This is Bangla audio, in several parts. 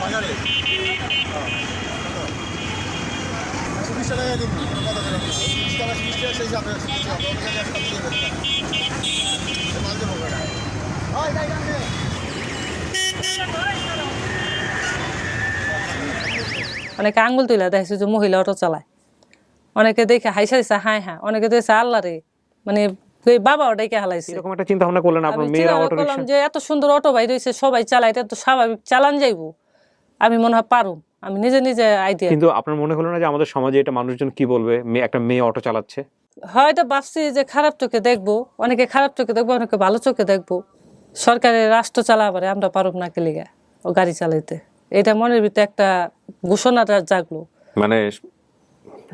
বাজারে 120 টাকা দিন কথা বলেন 20 টাকা 30 টাকা সেই যাবে মাল দেবো হয় তাই জানবে অনেকে আঙ্গুল তুলে দেখছে যে মহিলা অটো চালায়, অনেকে দেখে হাইসা দিছে হায় হ্যাঁ, অনেকে দেখছে আল্লাহ রে, মানে বাবা ওটাকে হালাইছে। এরকম একটা চিন্তা ভাবনা করলেন আপনার মেয়েরা অটো রিকশা, যে এত সুন্দর অটো বাইর হইছে সবাই চালায়, এটা তো স্বাভাবিক চালান যাইবো, আমি মনে হয় পারুম, আমি নিজে নিজে আইডিয়া। কিন্তু আপনার মনে হলো না যে আমাদের সমাজে এটা মানুষজন কি বলবে, একটা মেয়ে অটো চালাচ্ছে? হয়তো ভাবছি যে খারাপ চোখে দেখবো, অনেকে খারাপ চোখে দেখবো, অনেকে ভালো চোখে দেখবো। সরকারের রাষ্ট্র চালাবারে আমরা পারুম না কে লিগা ও গাড়ি চালাইতে, এটা মনের ভিতরে একটা ঘোষণাটা জাগলো। মানে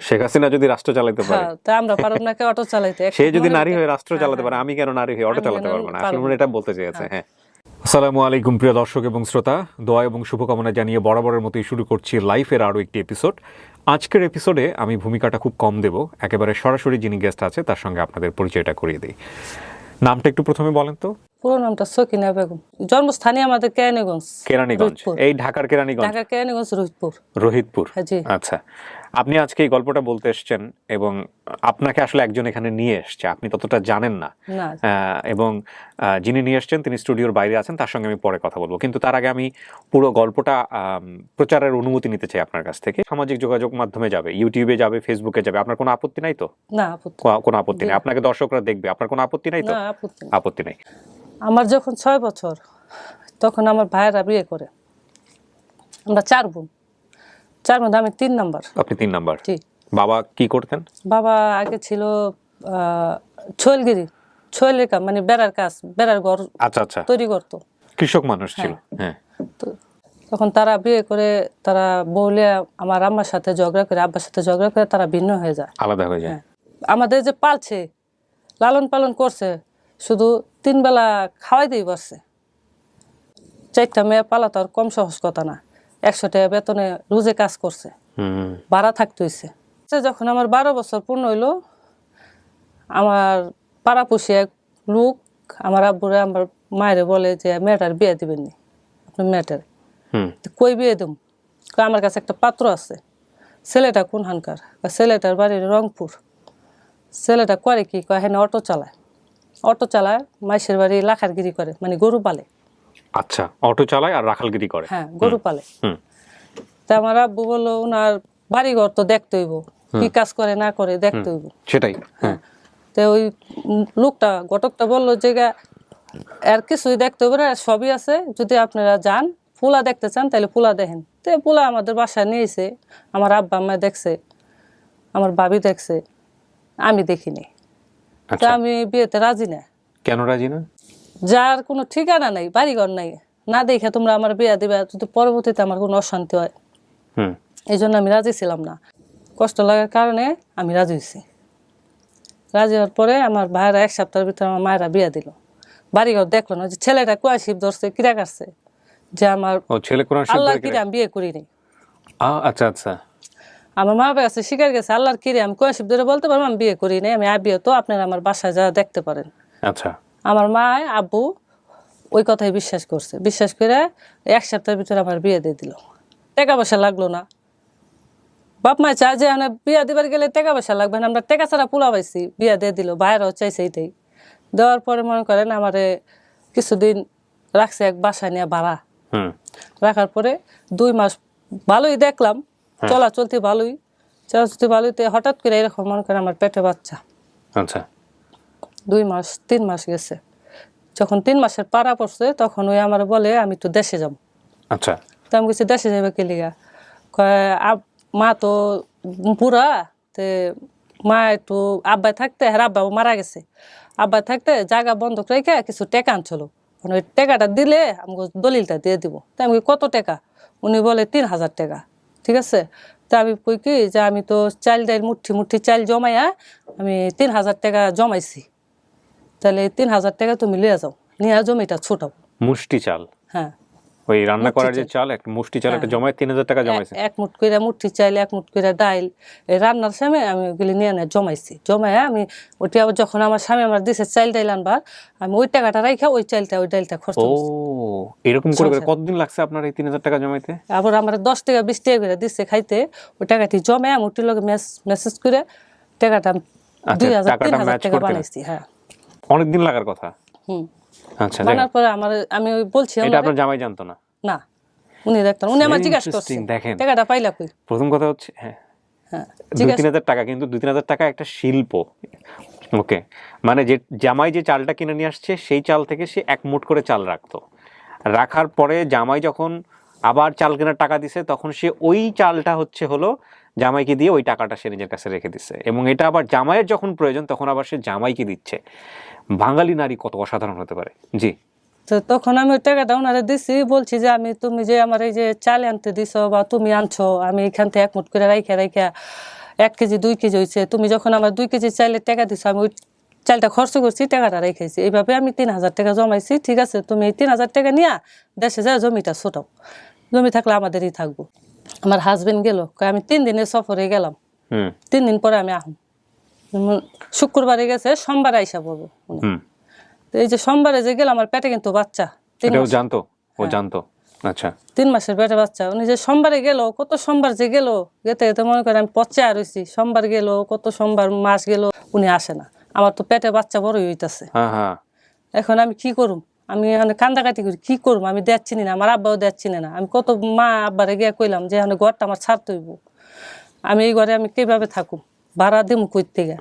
শেখ হাসিনা যদি রাষ্ট্র চালাতে পারে, তা আমরা পারুম না কে অটো চালাইতে? সে যদি নারী হয়ে রাষ্ট্র চালাতে পারে, আমি কেন নারী হয়ে অটো চালাতে পারবো না? আসলে এটা বলতে চেয়েছে। হ্যাঁ, আসসালামু আলাইকুম প্রিয় দর্শক এবং শ্রোতা, দোয়া এবং শুভকামনা জানিয়ে বরাবরের মতোই শুরু করছি লাইফের আরও একটি এপিসোড। আজকের এপিসোডে আমি ভূমিকাটা খুব কম দেব, একেবারে সরাসরি যিনি গেস্ট আছে তার সঙ্গে আপনাদের পরিচয়টা করিয়ে দিই। নামটা একটু প্রথমে বলেন তো। পুরো নামটা সকিনা বেগম, জন্মস্থানীয় আমাদের কেরানীগঞ্জ। কেরানীগঞ্জ, এই ঢাকার কেরানীগঞ্জ? ঢাকার কেরানীগঞ্জ, রোহিতপুর। রোহিতপুর, জি। আচ্ছা। আপনি আজকে এই গল্পটা বলতে এসেছেন এবং আপনাকে আসলে একজন এখানে নিয়ে এসছে, আপনি ততটা জানেন না, এবং যিনি নিয়ে এসছেন তিনি স্টুডিওর বাইরে আছেন, তার সঙ্গে আমি পরে কথা বলবো। কিন্তু তার আগে আমি পুরো গল্পটা প্রচারের অনুমতি নিতে চাই আপনার কাছ থেকে। সামাজিক যোগাযোগ মাধ্যমে যাবে, ইউটিউবে যাবে, ফেসবুকে যাবে, আপনার কোনো আপত্তি নাই তো? না, কোনো আপত্তি নেই। আপনাকে দর্শকরা দেখবে, আপনার কোনো আপত্তি নাই তো? আপত্তি নেই। আমার যখন 6 বছর তখন আমার ভাইয়েরা বিয়ে করে, আমরা 4 বোন, 4 মধ্যে আমি 3 নাম্বার। আপনি 3 নাম্বার? জি। বাবা কি করতেন? বাবা আগে ছিল ছয়েলগিরি, ছয়েলের কাজ, মানে বেড়ার কাজ, বেড়ার ঘর তৈরি করতো, কৃষক মানুষ ছিল। হ্যাঁ। তখন তারা বিয়ে করে, তারা বলে আমার আম্মার সাথে ঝগড়া করে, আব্বার সাথে ঝগড়া করে তারা ভিন্ন হয়ে যায়, আলাদা হয়ে যায়। আমাদের যে পালছে, লালন পালন করছে, শুধু 3 বেলা খাওয়াই দিয়ে পারছে। 4টা মেয়ে পালা তো আর কম সহজ কথা না। 100 টাকা বেতনে রোজে কাজ করছে, ভাড়া থাকতে হয়েছে। যখন আমার 12 বছর পূর্ণ হইলো, আমার পাড়াপড়শি এক লোক আমার আব্বুরে আমার মায়েরে বলে যে মেয়েটার বিয়ে দিবেন নি, আপনার মেয়েটার। কই বিয়ে দেব? আমার কাছে একটা পাত্র আছে। ছেলেটা কোনখানকার? ছেলেটার বাড়ির রংপুর। ছেলেটা করে কি? হ্যাঁ, অটো চালায়। অটো চালায়, মাইশের বাড়ি লাখারগিরি করে, মানে গরু পালে। আচ্ছা, অটো চালায় আর রাখালগিরি করে? হ্যাঁ, গরু পালে। তা আমার আব্বু বললো ওনার বাড়িঘর তো দেখতে হইব, কি কাজ করে না করে দেখতে হইব। সেটাই। হ্যাঁ। তো ওই লোকটা, ঘটকটা বললো যে আর কিছুই দেখতে হবে না, সবই আছে, যদি আপনারা যান পোলা দেখতে চান তাহলে পোলা দেখেন। তো পোলা আমাদের বাসায় নিয়েছে, আমার আব্বা আম্মা দেখছে, আমার ভাবি দেখছে, আমি দেখিনি। তা আমি বিয়েতে রাজি না। কেন রাজি না? যার কোনো ঠিকানা নাই, বাড়িঘর নাই, না দেখে তোমরা আমার বিয়ে দিবে, যদি পরবর্তীতে আমার কোনো অশান্তি হয়, এই জন্য আমি রাজি ছিলাম না। কষ্ট লাগার কারণে আমি রাজি হয়েছি। রাজি হওয়ার পরে আমার ভাইয়েরা 1 সপ্তাহের ভিতরে আমার মায়েরা বিয়ে দিল। বাড়িঘর দেখলো না, যে ছেলেটা কুয়া শিব ধরছে, কিরা কাটছে, যে আমার আল্লাহর কিরে আমি বিয়ে করিনি। আচ্ছা আচ্ছা। আমার মা বাবা কাছে শিকার গেছে, আল্লাহর কিরে আমি কুয়া শিব ধরে বলতে পারবো আমি বিয়ে করি নাই, আমি বিয়ে তো আপনারা আমার বাসায় যা দেখতে পারেন। আচ্ছা। আমার মা আব্বু ওই কথাই বিশ্বাস করছে, বিশ্বাস করে 1 সপ্তাহের ভিতরে আমার বিয়ে দিয়ে দিল। টাকা পয়সা লাগলো না। বাপ মা চায় যে বিয়া দিবার গেলে টাকা পয়সা লাগবে না, আমরা টাকা ছাড়া পোলা পাইছি, বিয়া দিয়ে দিল। ভাইয়েরাও চাইছে এইটাই। দেওয়ার পরে মনে করেন আমারে কিছুদিন রাখছে এক বাসা নিয়ে ভাড়া। রাখার পরে 2 মাস ভালোই দেখলাম, চলতে ভালোইতে হঠাৎ করে এরকম মনে করেন আমার পেটে বাচ্চা। আচ্ছা। 2 মাস 3 মাস গেছে। যখন 3 মাসের পাড়া পড়ছে তখন ওই আমার বলে আমি তো দেশে যাব। আচ্ছা। তো আমি কিছু দেশে যাবে কে লিগা? মা তো বুড়া, তে মা একটু আব্বাই থাকতে, হ্যাঁ আব্বাও মারা গেছে, আব্বাই থাকতে জায়গা বন্ধক রেখে কিছু টাকা আনছিল, মানে ওই টাকাটা দিলে আমাকে দলিলটা দিয়ে দিব। তাই আমি কত টাকা? উনি বলে 3000 টাকা। ঠিক আছে। তা আমি কই কি যে আমি তো চাল ডাইল মুঠি চাল জমাইয়া আমি 3000 টাকা জমাইছি, তাহলে 3000 টাকা তুমি লিয়ে যাও, নিয়ে জমিটা ছোটাও। মুষ্টি চাল? হ্যাঁ। ওই রান্না মুঠি করার যে চাল। চাল একটা মুষ্টি চাল একটা জমায় 3,000 টাকা জমাইছে। এক মুঠ করে মুঠি চাইল, এক মুঠ করে ডাইল, এই রান্নার সময় আমি ওগুলি নিয়ে জমাইছি। জমাইয়া আমি ওইটা আবার যখন আমার স্বামী আমার দিছে চাইল ডাইল আনবার, আমি ওই টাকাটা রাইখা ওই চাইলটা ওই ডাইলটা খরচ ও করছি। এরকম করে করে কতদিন লাগছে আপনার এই 3,000 টাকা জমাইতে? আবার আমার 10 টাকা 20 টাকা করে দিচ্ছে খাইতে, ওই টাকাটি জমে আমি ওটির লগে মেসেজ করে টাকাটা 2,000 টাকাটা 3,000 ম্যাচ টাকা করতে বানাইছি। হ্যাঁ, অনেকদিন লাগার কথা। আচ্ছা, বানার পরে আমি ওই বলছি এটা আপনার জামাই জানতো না? না, উনি দেখতেন, উনি আমার Very জিজ্ঞাসা করছে interesting, দেখেন। টাকাটা পাইলা কই। প্রথম কথা হচ্ছে হ্যাঁ হ্যাঁ, 2-3,000 টাকা, কিন্তু 2-3,000 টাকা একটা শিল্প। ওকে, মানে যে জামাই যে চালটা কিনে নিয়ে আসছে সেই চাল থেকে সে 1 মুঠ করে চাল রাখতো, রাখার পরে জামাই যখন আবার চাল কেনার টাকা দিছে তখন সে ওই চালটা হলো জামাইকে দিয়ে ওই টাকাটা সে নিজের কাছে রেখে দিচ্ছে, এবং এটা আবার জামাইয়ের যখন প্রয়োজন তখন আবার সে জামাইকে দিচ্ছে। বাঙালি নারী কত অসাধারণ হতে পারে। জি, তো তখন আমি ওই টাকাটা ওনারে দিছি, বলছি যে আমি তুমি যে আমার এই যে চাল আনতে দিছো বা তুমি আনছো, আমি এখান থেকে 1 মুঠ করে রাইখা 1 কেজি 2 কেজি হয়েছে, তুমি যখন আমার 2 কেজি চাইলে টাকা দিছো, আমি ওই চালটা খরচ করছি, টাকাটা রেখেছি। এইভাবে আমি 3,000 টাকা জমাইছি। ঠিক আছে, তুমি এই 3,000 টাকা নিয়ে দেশে যা জমিটা ছোটাও, জমি থাকলে আমাদেরই থাকবো। আমার হাজবেন্ড গেল, কয় আমি 3 দিনের সফরে গেলাম, 3 দিন পরে আমি আহম। শুক্রবারে গেছে, সোমবারে আইসা পড়বো। তো এই যে সোমবারে যে গেলাম, আমার পেটে কিন্তু বাচ্চা, 3 এটাও মাস। জানতো? ও জানতো? আচ্ছা, 3 মাসের পেটে বাচ্চা। উনি যে সোমবারে গেল, কত সোমবার যে গেল, যেতে যেতে মনে করেন আমি পচে আর হইছি। সোমবার গেল, কত সোমবার মাস গেল, উনি আসে না। আমার তো পেটে বাচ্চা বড়ই হইতাছে। হ্যাঁ হ্যাঁ, এখন আমি কি করুম? আমি এখানে কান্দাকাটি করি, কি করুম? আমি দেখ চিনি না, আমার আব্বাও দেখ চিনে না। আমি কত মা আব্বারে গিয়া কইলাম যে এখানে ঘরটা আমার ছাড়তে হইব, আমি এই ঘরে আমি কিভাবে থাকুম, ভাড়া দিম কই থেকে?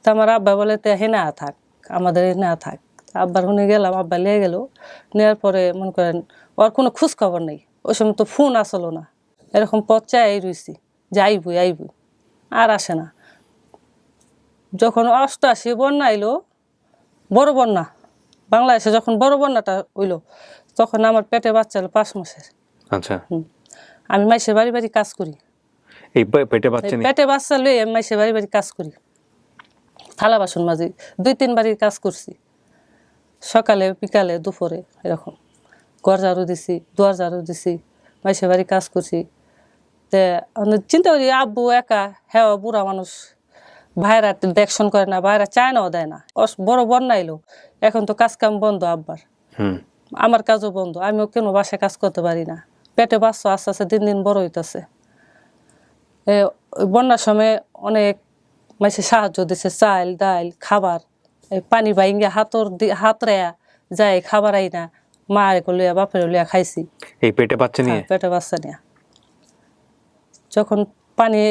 তো আমার আব্বা বলে তে হেনা থাক, আমাদের হেনা থাক। আব্বার শুনে গেলাম, আব্বা লিয়ে গেল। নেওয়ার পরে মনে করেন ওর কোনো খোঁজ খবর নেই, ওই সময় তো ফোন আসলো না, এরকম পচাই রইছি যে আইবই আইবই, আর আসে না। যখন 88 বন্যা আইলো, বড় বন্যা বাংলাদেশে, যখন বড় বন্যাটা হইলো, তখন আমার পেটে বাচ্চা হলো 5 মাসের। আচ্ছা, আমি মাইসের বাড়ি বাড়ি কাজ করি, এই পেটে বাচ্চা নিয়ে? পেটে বাচ্চা লই আমি মাইসের বাড়ি বাড়ি কাজ করি, থালা বাসন মাজি। 2-3 বাড়ির কাজ করছি, সকালে বিকালে দুপুরে এরকম। ঘর ঝাড়ু দিছি, দুয়ার ঝাড়ু দিছি, মাইসের বাড়ি কাজ করছি। তে চিন্তা করি আব্বু একা, হ্যাঁ বুড়া মানুষ, ভাইরা দেখশন করে না, ভাইরা চায় নাও দেয় না। বড় বন্যা এলো, এখন তো কাজ কাম বন্ধ আব্বার, আমার কাজও বন্ধ, আমিও কেন বাসায় কাজ করতে পারি না। পেটে বাচ্চা আস্তে আস্তে দিন দিন বড় হইতেছে। বন্যার সময় অনেক মাইসে সাহায্য দিছে, চাল ডাল খাবার, এই পানি বাইঙ্গে হাত রেয়া যায় খাবার আই না, মা লিয়া বাপের লিয়া খাইছি এই পেটে বাচ্চা নিয়ে। পেটে বাচ্চা নিয়ে। যখন পানি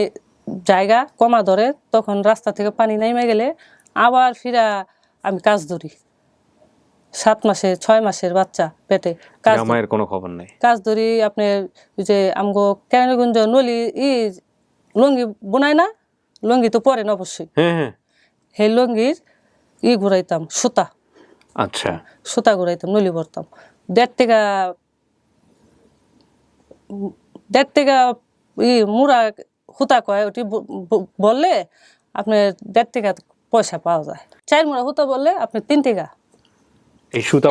জায়গা কমা ধরে, তখন রাস্তা থেকে পানি নাইমে গেলে আবার ফিরা আমি কাজ ধরি। 7 মাসের 6 মাসের বাচ্চা পেটে কাজ, জামাইয়ের কোনো খবর নেই। কাজ ধরি। আপনার যে আমগো কেরানীগঞ্জ নলি লুঙ্গি বোনায় না, লুঙ্গি তো পরেন অবশ্যই, হ্যাঁ হ্যাঁ, সেই লুঙ্গির ঘুরাইতাম সুতা। আচ্ছা, সুতা ঘুরাইতাম, নলি ভরতাম। 1.5 টাকা মুড়া সুতা কয়, ওটি বললে আপনার 1.5 টাকা পয়সা পাওয়া যায়। 4 মুড়া সুতা বললে আপনি 3 টাকা। এই সুতা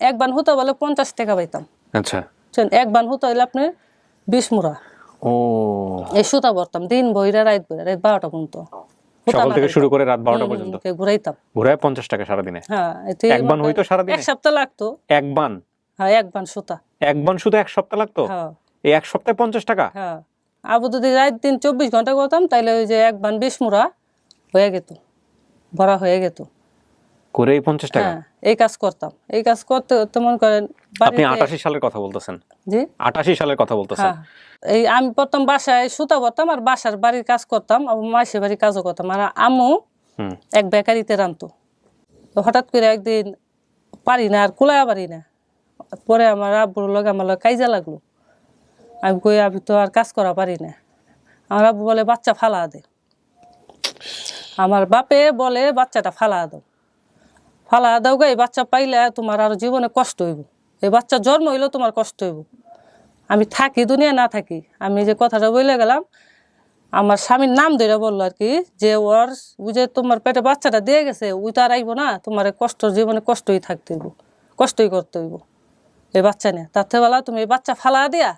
এক বান সুতা বলে 50 টাকা পাইতাম। আচ্ছা, এক বান সুতা হইলে আপনার 20 মুড়া। ও, এই সুতা ভরতাম দিন বইরা, রাত 12টা পর্যন্ত, সকাল থেকে শুরু করে রাত 12টা পর্যন্ত ঘুরাইতাম। ঘুরায় 50 টাকা সারাদিনে। হ্যাঁ, এক বান হইতো সারাদিনে? 1 সপ্তাহ লাগতো। এক বান? হ্যাঁ, 1 বান সুতা। 1 বান শুধু 1 সপ্তাহ লাগতো? হ্যাঁ, এই 1 সপ্তাহে 50 টাকা? হ্যাঁ। আবু যদি রাত দিন 24 ঘন্টা করতাম, তাইলে ওই যে 1 বান 20 মুড়া হয়ে যেত, ভরা হয়ে যেত। করে 50 টাকা? হ্যাঁ, এই কাজ করতাম। এই কাজ করতে করতে মনে করেন আপনি 88 সালের কথা বলতেছেন? জি, 88 সালের কথা বলতেছেন? হ্যাঁ। এই আমি প্রথম বাসায় সুতা ভরতাম, আর বাসার বাড়ির কাজ করতাম, মাসের বাড়ির কাজও করতাম। আর আম্মু এক বেকারিতে রানতো। তো হঠাৎ করে একদিন পারি না, আর কুলায়া পারি না, পরে আমার আব্বুর লগে আমার লগে কাইজা লাগলো। আমি কই আমি তো আর কাজ করা পারি না। আমার আব্বু বলে বাচ্চা ফালা দে। আমার বাপে বলে বাচ্চাটা ফালা দাও, ফালা দাও গে, এই বাচ্চা পাইলে তোমার আর জীবনে কষ্ট হইব, এই বাচ্চা জন্ম হইলেও তোমার কষ্ট হইব। আমি থাকি দুনিয়া না থাকি, আমি যে কথাটা বলে গেলাম, আমার স্বামীর নাম ধরে বললো আর কি, যে ওর বুঝে তোমার পেটে বাচ্চাটা দিয়ে গেছে, ওই তো আর আইব না, তোমার কষ্ট জীবনে কষ্টই থাকতে হইব, কষ্টই করতে হইব। এই বাচ্চা নিয়ে, তার থেকে বলা তুমি এই বাচ্চা ফালা দিয়া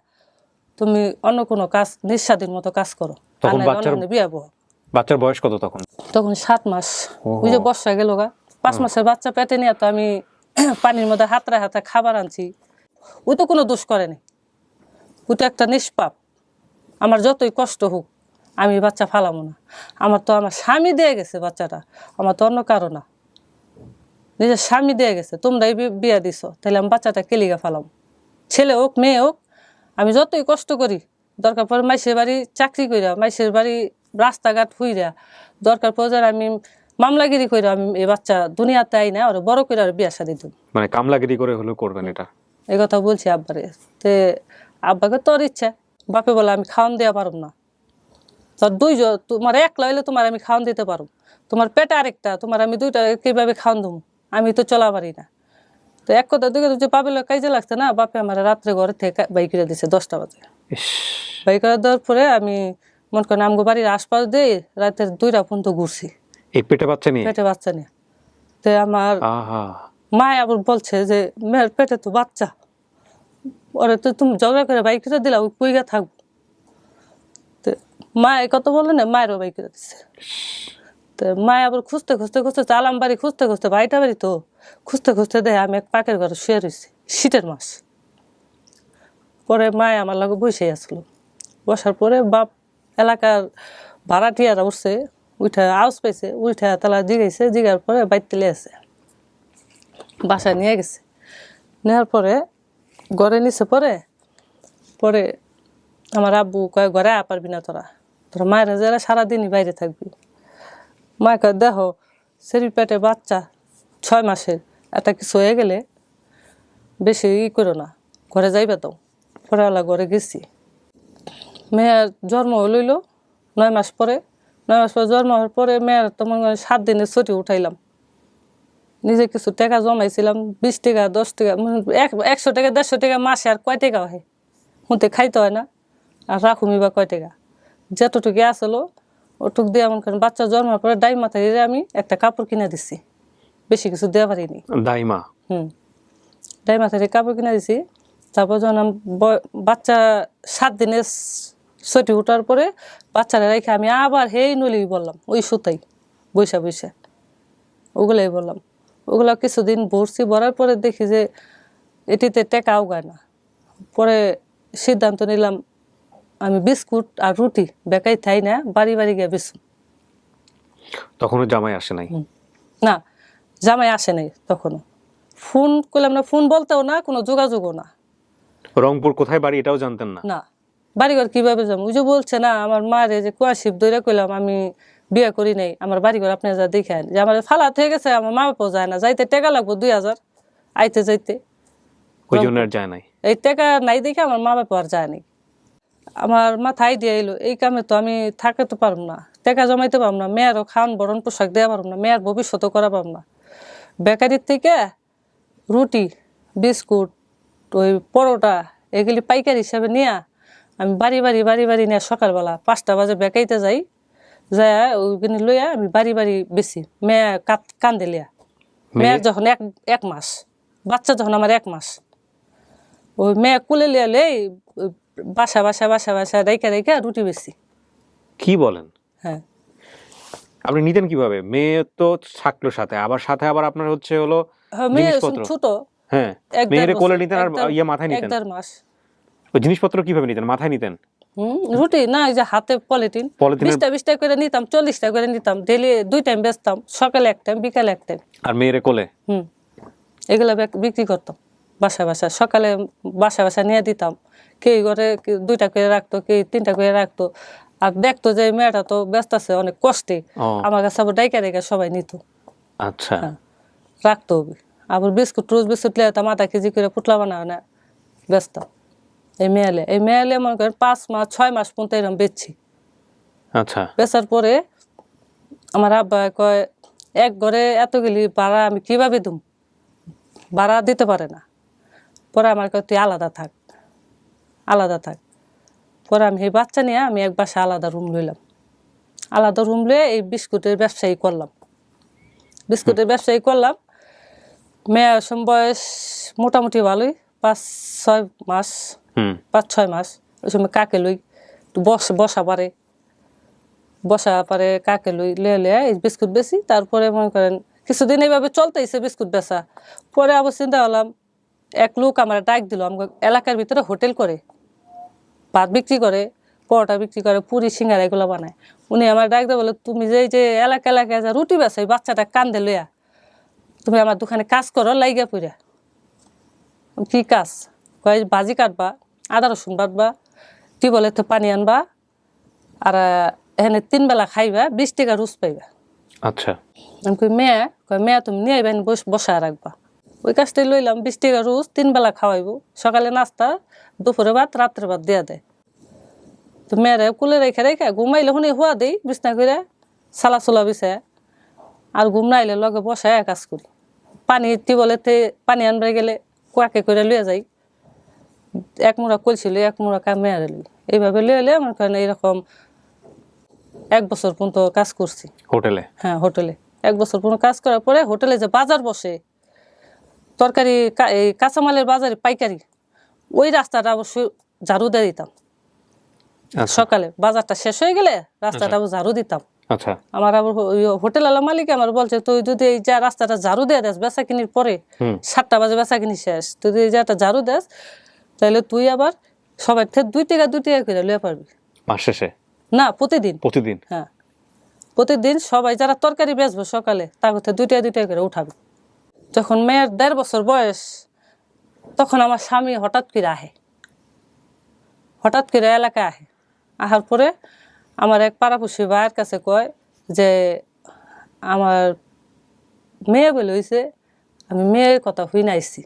তুমি অন্য কোনো কাজ নিঃস্বাধীন মতো কাজ করো, তখন বাচ্চার বিয়া বহ। বাচ্চার বয়স কত তখন? তখন 7 মাস, ওই যে বর্ষা গেল গা, 5 মাসের বাচ্চা পেটে নিয়ে তো আমি পানির মধ্যে হাতড়া হাতে খাবার আনছি। ওই তো কোনো দোষ করেনি, ওই তো একটা নিষ্পাপ। আমার যতই কষ্ট হোক আমি বাচ্চা ফালামো না। আমার তো আমার স্বামী দিয়ে গেছে বাচ্চাটা, আমার তো অন্য কারো না, নিজের স্বামী দিয়ে গেছে। তোমরাই বিয়া দিছো, তাহলে আমি বাচ্চাটা কেলিগা ফালাম, ছেলে হোক মেয়ে হোক। আমি যতই কষ্ট করি, দরকার পড়ে মাইসের বাড়ি চাকরি কইরা, মাইসের বাড়ি রাস্তাঘাট হুইরা, দরকার পড়ে আমি মামলাগিরি কইরা আমি এই বাচ্চা দুনিয়াতে আই না, ওরা বড় করে আর বিয়া শাদি দিন, মানে কামলাগিরি করে হলেও করবেন এটা? এই কথা বলছি আব্বারে। তে আব্বাকে তোর ইচ্ছা, বাপে বলে আমি খাওয়ান দেওয়া পারব না, তোর দুইজন, তোমার একলা হইলে তোমার আমি খাওয়ান দিতে পারব, তোমার পেটে আরেকটা, তোমার আমি দুইটা কিভাবে খাওয়ান দেবো, আমি তো চলা পারি না। তো এক কথা দুই কথা যে বাপের কাজে লাগছে না, বাপে আমার রাত্রে ঘরে থেকে বাই করে দিছে 10টা বাজে। বাই করে দেওয়ার পরে আমি মনে করেন আমগো বাড়ির আশপাশ দিয়ে রাতের 2টা পর্যন্ত ঘুরছি এই পেটে বাচ্চা নিয়ে। পেটে বাচ্চা নিয়ে। তো আমার মা আবার বলছে যে মেয়ের পেটে তো বাচ্চা, ওরে তো তুমি ঝগড়া করে বাই করে দিলা, ওই কুইগা থাকবো। তো মা এই কথা বললে না, মায়েরও বাই করে দিচ্ছে। তো মা আবার খুঁজতে খুঁজতে খুঁজতে চালাম বাড়ি, খুঁজতে খুঁজতে বাড়িটা বাড়ি তো খুঁজতে খুঁজতে দেয় আমি এক পাকের ঘরে শুয়ে রয়েছি, শীতের মাস। পরে মায় আমার লগে বসে আসলো, বসার পরে বাপ এলাকার ভাড়াটিয়ারা উঠছে, উঠে আউস পাইছে, উঠে তালা জিগাইছে, জিগার পরে বাইতে লিয়েছে, বাসায় নিয়ে গেছে। নেওয়ার পরে ঘরে নিচে পরে পরে আমার আব্বু কয় ঘরে পারবি না তোরা, তোরা মায়ের যারা সারাদিনই বাইরে থাকবি। মায় কয় দেখো সেরি পেটে বাচ্চা 6 মাসের, একটা কিছু হয়ে গেলে বেশি করো না, ঘরে যাইবে তো। পরে ওলা ঘরে গেছি, মেয়ের জন্ম লইল 9 মাস পরে। 9 মাস পরে জন্ম হওয়ার পরে মেয়ের তো মনে হয় 7 দিনের ছুটি উঠাইলাম। নিজে কিছু টাকা জমাইছিলাম, 20 টাকা 10 টাকা, 100 টাকা 150 টাকা মাসে, আর কয় টাকা হয় হুঁতে খাইতে হয় না, আর রাখুমি বা কয় টাকা, যতটুকু আসলো ওটুক দিয়ে মনে করেন বাচ্চা জন্মের পরে ডাই মাথায় আমি একটা কাপড় কিনে দিচ্ছি, বেশি কিছু দেওয়া পারিনি। দাইমা? ডাই মাথায় কাপড় কিনে দিছি। তারপর যখন বাচ্চা 7 দিনের ছুটি উঠার পরে বাচ্চারা রেখে আমি আবার হেই নলি বললাম, ওই সুতাই বৈশা বৈশা ওগুলাই বললাম। ওগুলো কিছুদিন ভরছি, ভরার পরে দেখি যে এটিতে টেকা উগায় না। পরে সিদ্ধান্ত নিলাম আমি বিস্কুট আর রুটি বেকাই থাই না, বাড়ি বাড়ি গিয়ে বেচুম। তখনও জামাই আসে নাই? না, জামাই আসে নাই তখনও। ফোন করলাম না, ফোন বলতেও না, কোনো যোগাযোগও না। রংপুর কোথায় বাড়ি এটাও জানতেন না? না, বাড়িঘর কিভাবে যাবো? ওই যে বলছে না আমার মারে যে কুয়াশিপ দইরা কইলাম আমি বিয়ে করি নাই, আমার বাড়িঘর আপনি যা দেখেন, যে আমার ফালা হয়ে গেছে, আমার মা বাপাও যায় না, যাইতে টাকা লাগবো 2000 আইতে যাইতে, ওই জন্য আর যায় নাই। এই টাকা নাই দেখে আমার মা বাবা আর যায় নাই। আমার মাথায় আইডিয়া এলো এই কামে তো আমি থাকতে পারব না, টাকা জমাইতে পারব না, মেয়েরও খাওয়ান বরণ পোশাক দেওয়া পারব না, মেয়ের ভবিষ্যৎও করা পারব না। বেকারির থেকে রুটি বিস্কুট ওই পরোটা এগুলি পাইকারি হিসাবে নিয়ে আমি বাড়ি বাড়ি বাড়ি বাড়ি নিয়ে সকালবেলা 5টা বাজে বেকাইতে যাই, যায় ওইখানে লইয়া আমি বাড়ি বাড়ি বেশি। মেয়ে কান্দে লিয়া, মেয়ের যখন এক মাস বাচ্চা, যখন আমার 1 মাস, ওই মেয়ে কুলে লিয়া লেই বাসা বাসা বাসা বাসা রেখে রেখে রুটি বেশি। কি বলেন? হ্যাঁ। আপনি নিতেন কিভাবে? মেয়ে তো থাকলো সাথে, আবার সাথে আবার আপনার হচ্ছে হলো মেয়ে জিনিসপত্র। ছোট, হ্যাঁ, মেয়ের কোলে নিতেন আর ইয়ে মাথায় নিতেন? 1.5 মাস। ওই জিনিসপত্র কিভাবে নিতেন? মাথায় নিতেন? রুটি না, এই যে হাতে পলিথিন 20টা করে নিতাম, 40টা করে নিতাম, ডেলি 2 টাইম বেচতাম, সকালে 1 টাইম বিকালে 1 টাইম। আর মেয়ের কোলে? এগুলা বিক্রি করতাম বাসা বাসা, সকালে বাসা বাসা নিয়ে দিতাম। কেউ ঘরে 2টা করে রাখতো, কেউ 3টা করে রাখতো। আর দেখতো যে মেয়েটা তো ব্যস্ত আছে অনেক কষ্টে, আমার কাছে আবার ডাইকা ডাইকা সবাই নিত। আচ্ছা, রাখতো হবে। আবার বিস্কুট রোজ বিস্কুট লিয়াতাম, 1/2 কেজি করে পুটলা বানাও না ব্যস্ত। এই মেয়ালে মনে করেন 5 মাস 6 মাস পর্যন্ত এরকম বেচছি। আচ্ছা, বেচার পরে আমার আব্বা কয় এক ঘরে এতগুলি ভাড়া আমি কিভাবে দিম, ভাড়া দিতে পারে না। পরে আমার কয় তুই আলাদা থাক, আলাদা থাক। পরে আমি এই বাচ্চা নিয়ে আমি এক বাসা আলাদা রুম লইলাম, আলাদা রুম লয়ে এই বিস্কুটের ব্যবসায়ী করলাম, বিস্কুটের ব্যবসায়ী করলাম। মেয়ের বয়স মোটামুটি ভালোই, 5-6 মাস, 5-6 মাস। ওই সময় কাকে লই বসা পারে কাকে লই লে এই বিস্কুট বেশি। তারপরে মনে করেন কিছুদিন এইভাবে চলতেছে বিস্কুট বেচা। পরে আবার চিন্তা করলাম, এক লোক আমার ডাক দিল, আমার এলাকার ভিতরে হোটেল করে, ভাত বিক্রি করে, পরোটা বিক্রি করে, পুরি সিঙ্গারা এগুলো বানায়। উনি আমার ডাক দিয়ে বলে, তুমি যে এলাকায় যা রুটি বেচো, এই বাচ্চাটা কান্দে লইয়া তুমি আমার দোকানে কাজ করো লাইগা পুরা। কি কাজ? কয় ভাজি কাটবা, আদা রসুন বাটবা, টিউবওয়েলেতে পানি আনবা, আর এখানে 3 বেলা খাইবা, 20 টাকা রোজ পাইবা। আচ্ছা। আমি কই মেয়া তুমি নিয়ে আইবা, বসা রাখবা। ওই কাজটাই লইলাম, 20 টাকা রোজ, 3 বেলা খাওয়াইবো, সকালে নাস্তা, দুপুরে ভাত, রাত্রে ভাত দিয়া দেয়। তো মেয়েরা কুলে রেখে ঘুমাইলে শুনে হুয়া দেই বিছনা করে, সালা চোলা বিছায়, আর ঘুম না আইলে লগে বসায় কাজ করি। পানি টিউবওয়েলেতে পানি আনবে গেলে কুয়াকে করে লইয়া যাই, এক মুড়া কলছি লই, এক মুড়া মেয়ারে লই, এইভাবে লইলে আমার কারণে এইরকম 1 বছর পর্যন্ত কাজ করছি হোটেলে। হ্যাঁ, হোটেলে 1 বছর পর্যন্ত কাজ করার পরে হোটেলে যে বাজার বসে, তরকারি এই কাঁচামালের বাজারে পাইকারি, ওই রাস্তাটা অবশ্যই ঝাড়ু দিয়ে দিতাম। সকালে বাজারটা শেষ হয়ে গেলে রাস্তাটা ঝাড়ু দিতাম। আচ্ছা। আমার আবার হোটেল আলা মালিক আমার বলছে, তুই যদি এই যা রাস্তাটা ঝাড়ু দিয়ে দেস বেচা কিনির পরে, 7টা বাজে বেচা কিনি শেষ, তুই যদি একটা ঝাড়ু দেস তাহলে তুই আবার সবাই 2 টাকা করে লইয়া পারবি মাস শেষে। না, প্রতিদিন। হ্যাঁ, প্রতিদিন সবাই যারা তরকারি বেচবো সকালে তার কথা 2 টাকা করে উঠাবে। যখন মেয়ের 1.5 বছর বয়স, তখন আমার স্বামী হঠাৎ করে এলাকায় আহার পরে আমার এক পাড়াপড়শি ভাইয়ের কাছে কয় যে আমার মেয়ে বলে হয়েছে, আমি মেয়ের কথা হই না আইসি।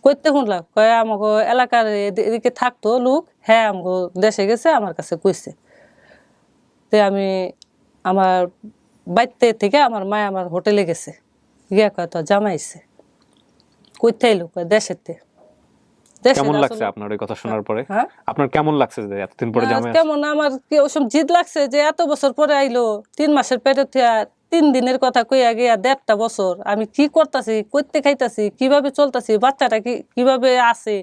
কইতে শুনলাম, কয় আমাকে এলাকার এদিকে থাকতো লোক, হ্যাঁ আমাকে দেশে গেছে, আমার কাছে কইছে। তে আমি আমার বাইতে থেকে আমার মায় আমার হোটেলে গেছে, গিয়া কয় তো জামাইছে। কইতে এলো, কয় দেশেতে। কেমন লাগছে আপনার ওই কথা শোনার পরে? আপনার কেমন লাগছে যে এতদিন পরে জামাই? কেমন আমার কি ওসব জিদ লাগছে যে এত বছর পরে আইলো, 3 মাসের পেটে 3 দিনের কথা কইয়া গিয়া 1.5টা বছর আমি কি করতেছি, কইতে খাইতাছি, কিভাবে চলতেছি, বাচ্চাটা কিভাবে আছে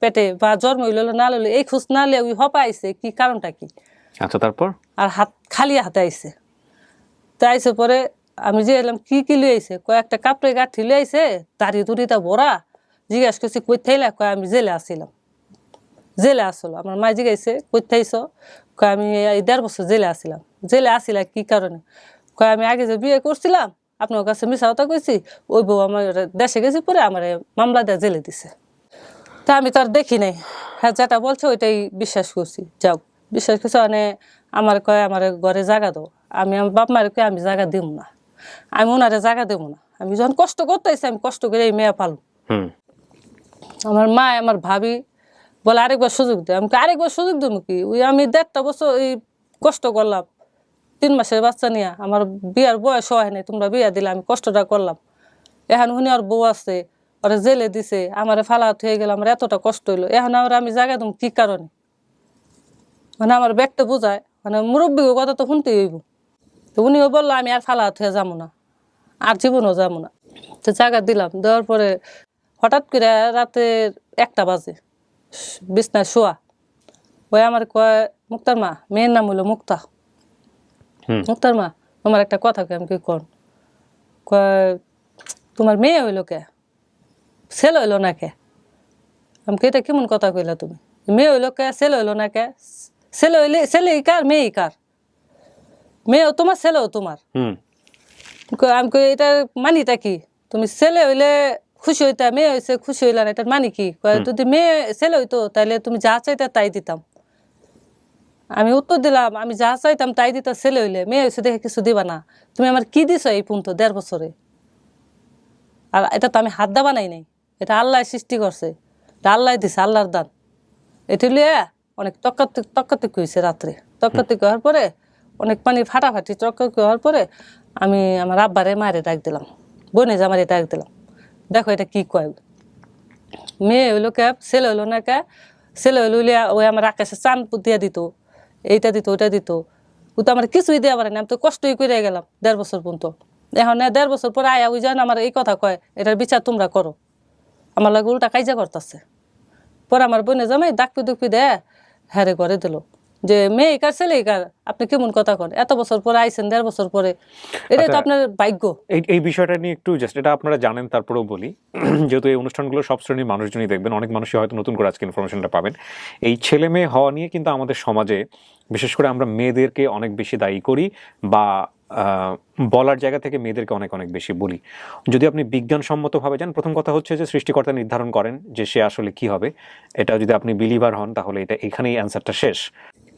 পেটে, বা জন্ম হইলো না হইলো, এই খোঁজ না লে ওই হপা আইছে, কি কারণটা কি? আচ্ছা। তারপর আর খালি হাতে আইছে। তাই আইসে পরে আমি যে এলাম, কি লই আইছে? কয়েকটা কাপড়ে গাঠি লই আইছে, দাড়ি দুড়িটা ভরা। জিজ্ঞাসা করছি কইতে আইলা? কয় আমি জেলে আসছিলাম। জেলে আসলো। আমার মা জিজ্ঞাসে কইতে আইছো? কয় আমি এই 1.5 বছর জেলে আসছিলাম। জেলে আসছিলাম কি কারণে? কয় আমি আগে যে বিয়ে করছিলাম আপনার কাছে মিছা কথা কইছি, ওই বউ আমার দেশে গেছি, পরে আমার মামলা দিয়ে জেলে দিছে। তা আমি তো আর দেখি নাই, হ্যাঁ যেটা বলছে ওইটাই বিশ্বাস করছি। যাও, বিশ্বাস করছি। মানে আমার কয় আমার ঘরে জায়গা দাও। আমি আমার বাপ মায়ের কয়ে আমি জায়গা দিব না, আমি ওনারে জায়গা দেবো না। আমি যখন কষ্ট করতেছি, আমি কষ্ট করে এই মেয়ে পালু। আমার মা আমার ভাবি বলে আরেকবার সুযোগ দে। আমি আরেকবার সুযোগ দেবো কি? ওই আমি 1.5টা বছর এই কষ্ট করলাম, 3 মাসের বাচ্চা নিয়ে, আমার বিয়ার বয়স হয় নাই, তোমরা বিয়া দিলে, আমি কষ্টটা করলাম। এখন উনি আর বউ আছে, ওরা জেলে দিছে, আমার ফালাত হয়ে গেল, আমার এতটা কষ্ট হইলো। এখন আর আমি জায়গা দেবো কি কারণে? মানে আমার ব্যাগটা বোঝায়, মানে মুরব্বীর কথা তো শুনতেই হইব। তো উনিও বললো আমি আর ফালাত হয়ে যাবো না, আর জীবনও যাবো না। তো জায়গা দিলাম। দেওয়ার পরে হঠাৎ করে রাতে 1টা বাজে, বিছনায় শোয়া, ওই আমার কয়, মুক্তার মা, মেয়ের নাম হইলো মুক্তা, মুক্তার মা তোমার একটা কথা কে। আমি কি কর? কয় তোমার মেয়ে হইলো কে, ছেলে হইলো না কে? আমি এটা কেমন কথা কইলা তুমি? মেয়ে হইলো কে, ছেলে হইলো না কে? ছেলে হইলে ছেলে কার, মেয়ে কার? মেয়েও তোমার, ছেলেও তোমার। আমি কই এটার মানিটা কি? তুমি ছেলে হইলে খুশি হইতা, মেয়ে হয়েছে খুশি হইলা না, এটার মানে কি? যদি মেয়ে ছেলে হইতো তাহলে তুমি যা চাইতা তাই দিতাম। আমি উত্তর দিলাম, আমি যা চাইতাম তাই দিতাম ছেলে হইলে, মেয়ে হয়েছে দেখে কিছু দিবা না। তুমি আমার কি দিছো এই পর্যন্ত 1.5 বছরে? আর এটা তো আমি হাত দা বানাই নাই, এটা আল্লাহ সৃষ্টি করছে, এটা আল্লাহ দিছে, আল্লাহর দান। এটি লিয়ে অনেক তক্কাতিক হয়েছে রাত্রে। তক্কাতিক হওয়ার পরে অনেক পানি ফাটাফাটি তক্কাতিক হওয়ার পরে আমি আমার আব্বারে মায়ের ডাক দিলাম, বোনে জামারে ডাক দিলাম, দেখো এটা কি কয়। মেয়ে হইলো কে, ছেলে হইলো না কে? ছেলে হইলো ওই আমার আকাশে চান দিয়ে দিত, এইটা দিত ওইটা দিত, ও তো আমার কিছুই দেওয়া পারে না। আমি তো কষ্টই করে গেলাম 1.5 বছর পর্যন্ত। এখন 1.5 বছর পরে আয়া ওই যান আমার এই কথা কয়, এটার বিচার তোমরা করো। আমার লাগে উল্টা কাইজা করতেছে। পরে আমার বোনে জামাই ডাকপি দুকপি দেয় হ্যারে ঘরে দিল যে মেয়ে কার ছেলে কার আপনি কেমন কথা কন এত বছর পরে আইছেন 1.5 বছর পরে এটাই তো আপনার ভাগ্য। এই বিষয়টা নিয়ে একটু জাস্ট এটা আপনারা জানেন তারপরেও বলি, যেহেতু এই অনুষ্ঠানগুলো সব শ্রেণীর মানুষজনই দেখবেন, অনেক মানুষই হয়তো নতুন করে আজকে ইনফরমেশনটা পাবেন। এই ছেলে মেয়ে হওয়া নিয়ে কিন্তু আমাদের সমাজে বিশেষ করে আমরা মেয়েদেরকে অনেক বেশি দায়ী করি বা বলার জায়গা থেকে মেয়েদেরকে অনেক অনেক বেশি বলি। যদি আপনি বিজ্ঞানসম্মতভাবে যান, প্রথম কথা হচ্ছে যে সৃষ্টিকর্তা নির্ধারণ করেন যে সে আসলে কি হবে, এটা যদি আপনি বিলিভার হন তাহলে এটা এখানেই অ্যান্সারটা শেষ।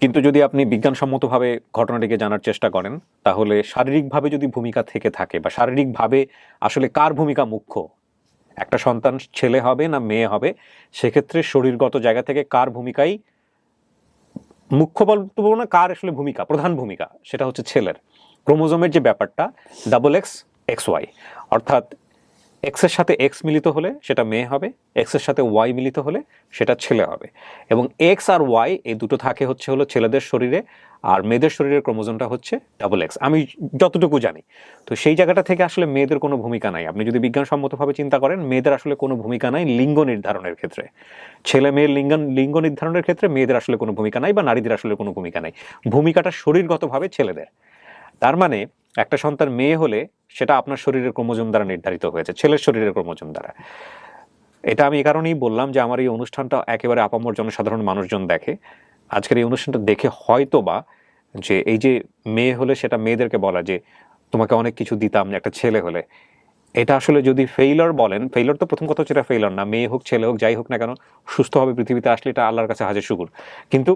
কিন্তু যদি আপনি বিজ্ঞানসম্মতভাবে ঘটনাটিকে জানার চেষ্টা করেন তাহলে শারীরিকভাবে যদি ভূমিকা থেকে থাকে বা শারীরিকভাবে আসলে কার ভূমিকা মুখ্য, একটা সন্তান ছেলে হবে না মেয়ে হবে, সেক্ষেত্রে শরীরগত জায়গা থেকে কার ভূমিকাই মুখ্য বলতে না, কার আসলে ভূমিকা প্রধান ভূমিকা, সেটা হচ্ছে ছেলের। ক্রোমোজোমের যে ব্যাপারটা XX, XY, অর্থাৎ এক্স এর সাথে এক্স মিলিত হলে সেটা মেয়ে হবে, এক্স এর সাথে ওয়াই মিলিত হলে সেটা ছেলে হবে। এবং এক্স আর ওয়াই এই দুটো থাকে হলো ছেলেদের শরীরে, আর মেয়েদের শরীরের ক্রোমোজোমটা হচ্ছে XX, আমি যতটুকু জানি। তো সেই জায়গাটা থেকে আসলে মেয়েদের কোনো ভূমিকা নাই। আপনি যদি বিজ্ঞানসম্মতভাবে চিন্তা করেন, মেয়েদের আসলে কোনো ভূমিকা নাই লিঙ্গ নির্ধারণের ক্ষেত্রে। ছেলে মেয়ের লিঙ্গ নির্ধারণের ক্ষেত্রে মেয়েদের আসলে কোনো ভূমিকা নাই বা নারীদের আসলে কোনো ভূমিকা নাই। ভূমিকাটা শরীরগতভাবে ছেলেদের। তার মানে একটা সন্তান মেয়ে হলে সেটা আপনার শরীরের ক্রোমোজোম দ্বারা নির্ধারিত হয়েছে, ছেলের শরীরের ক্রোমোজোম দ্বারা। এটা আমি এই কারণেই বললাম যে আমার এই অনুষ্ঠানটা একেবারে আপামর জনসাধারণ মানুষজন দেখে। আজকের এই অনুষ্ঠানটা দেখে হয়তো বা যে এই যে মেয়ে হলে সেটা মেয়েদেরকে বলা যে তোমাকে অনেক কিছু দিতাম একটা ছেলে হলে, এটা আসলে যদি ফেইলার বলেন, ফেইলার তো প্রথম কথা হচ্ছে এটা ফেইলার না, মেয়ে হোক ছেলে হোক যাই হোক না কেন সুস্থভাবে পৃথিবীতে আসলে এটা আল্লাহর কাছে হাজির শুকুর। কিন্তু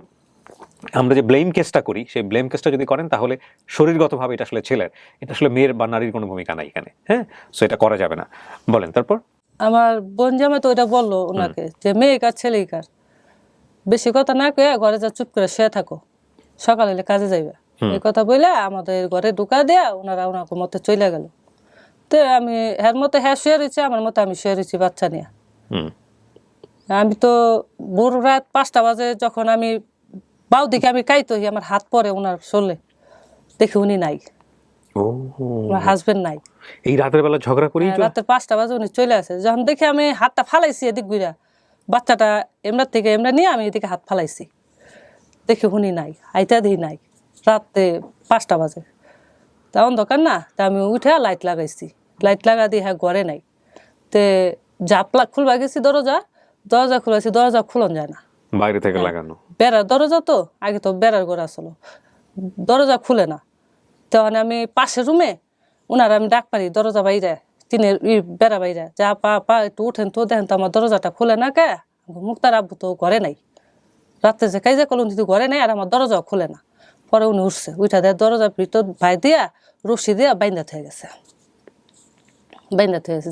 আমরা যে ব্লেম কেসটা করি, সেই ব্লেম কেসটা যদি করেন তাহলে শরীরগতভাবে এটা আসলে ছেলের, এটা আসলে মেয়ের বা নারীর কোনো ভূমিকা নাই এখানে। হ্যাঁ, সো এটা করা যাবে না। বলেন তারপর। আমার বোন জামাই তো এটা বললো ওনাকে যে মেয়ে কার ছেলে কার, বেশি কথা না কয়ে ঘরে যা চুপ করে শুয়ে থাকো, সকালে এলে কাজে যাইবে, এই কথা বলে আমাদের ঘরে ঢুকা দেয়া ওনারা ওনাকে মতে চলে গেল। তো আমি হ্যার মতো হ্যাঁ শুয়ে রয়েছি, আমার মতো আমি শুয়ে রয়েছি বাচ্চা নিয়ে। আমি তো ভোর রাত 5টা বাজে যখন আমি বাউ দিকে আমি কাইতো আমার হাত পরে ওনার শোলে, দেখি উনি নাই, আমার হাজবেন্ড নাই। এই রাতের বেলা ঝগড়া করি, রাতে 5টা বাজে উনি চলে আসে। যখন দেখি আমি হাতটা ফালাইছি এদিক ঘুরা, বাচ্চাটা এমরা থেকে এমরা নিয়ে আমি এদিকে হাত ফালাইছি, দেখি উনি নাই, আইতা দিই নাই। রাতে 5টা বাজে, তা অন্ধকার না, তা আমি উঠে লাইট লাগাইছি, লাইট লাগা দিয়ে হ্যাঁ ঘরে নাই। তে জাপলা খুলবা গেছি, দরজা খুলেছি, দরজা খুলন যায় না, বাইরে থেকে লাগানো বেড়ার দরজা তো, আগে তো বেড়ার ঘর আসলো, দরজা খুলে না। তখন আমি পাশের রুমে ওনারা আমি ডাক পারি, দরজা বাইরে টিনের বেড়া বাইরে, যা পা একটু উঠেন তো, দেখেন তো আমার দরজাটা খুলে না কে, মুক্তার আব্বু তো ঘরে নাই, রাত্রে যে কাজে করলাম কিন্তু ঘরে নাই, আর আমার দরজাও খুলে না। পরে উনি উঠছে, উঠা দেয় দরজার ভিতর ভাই দিয়া রশি দিয়া বাইন্দা হয়ে গেছে,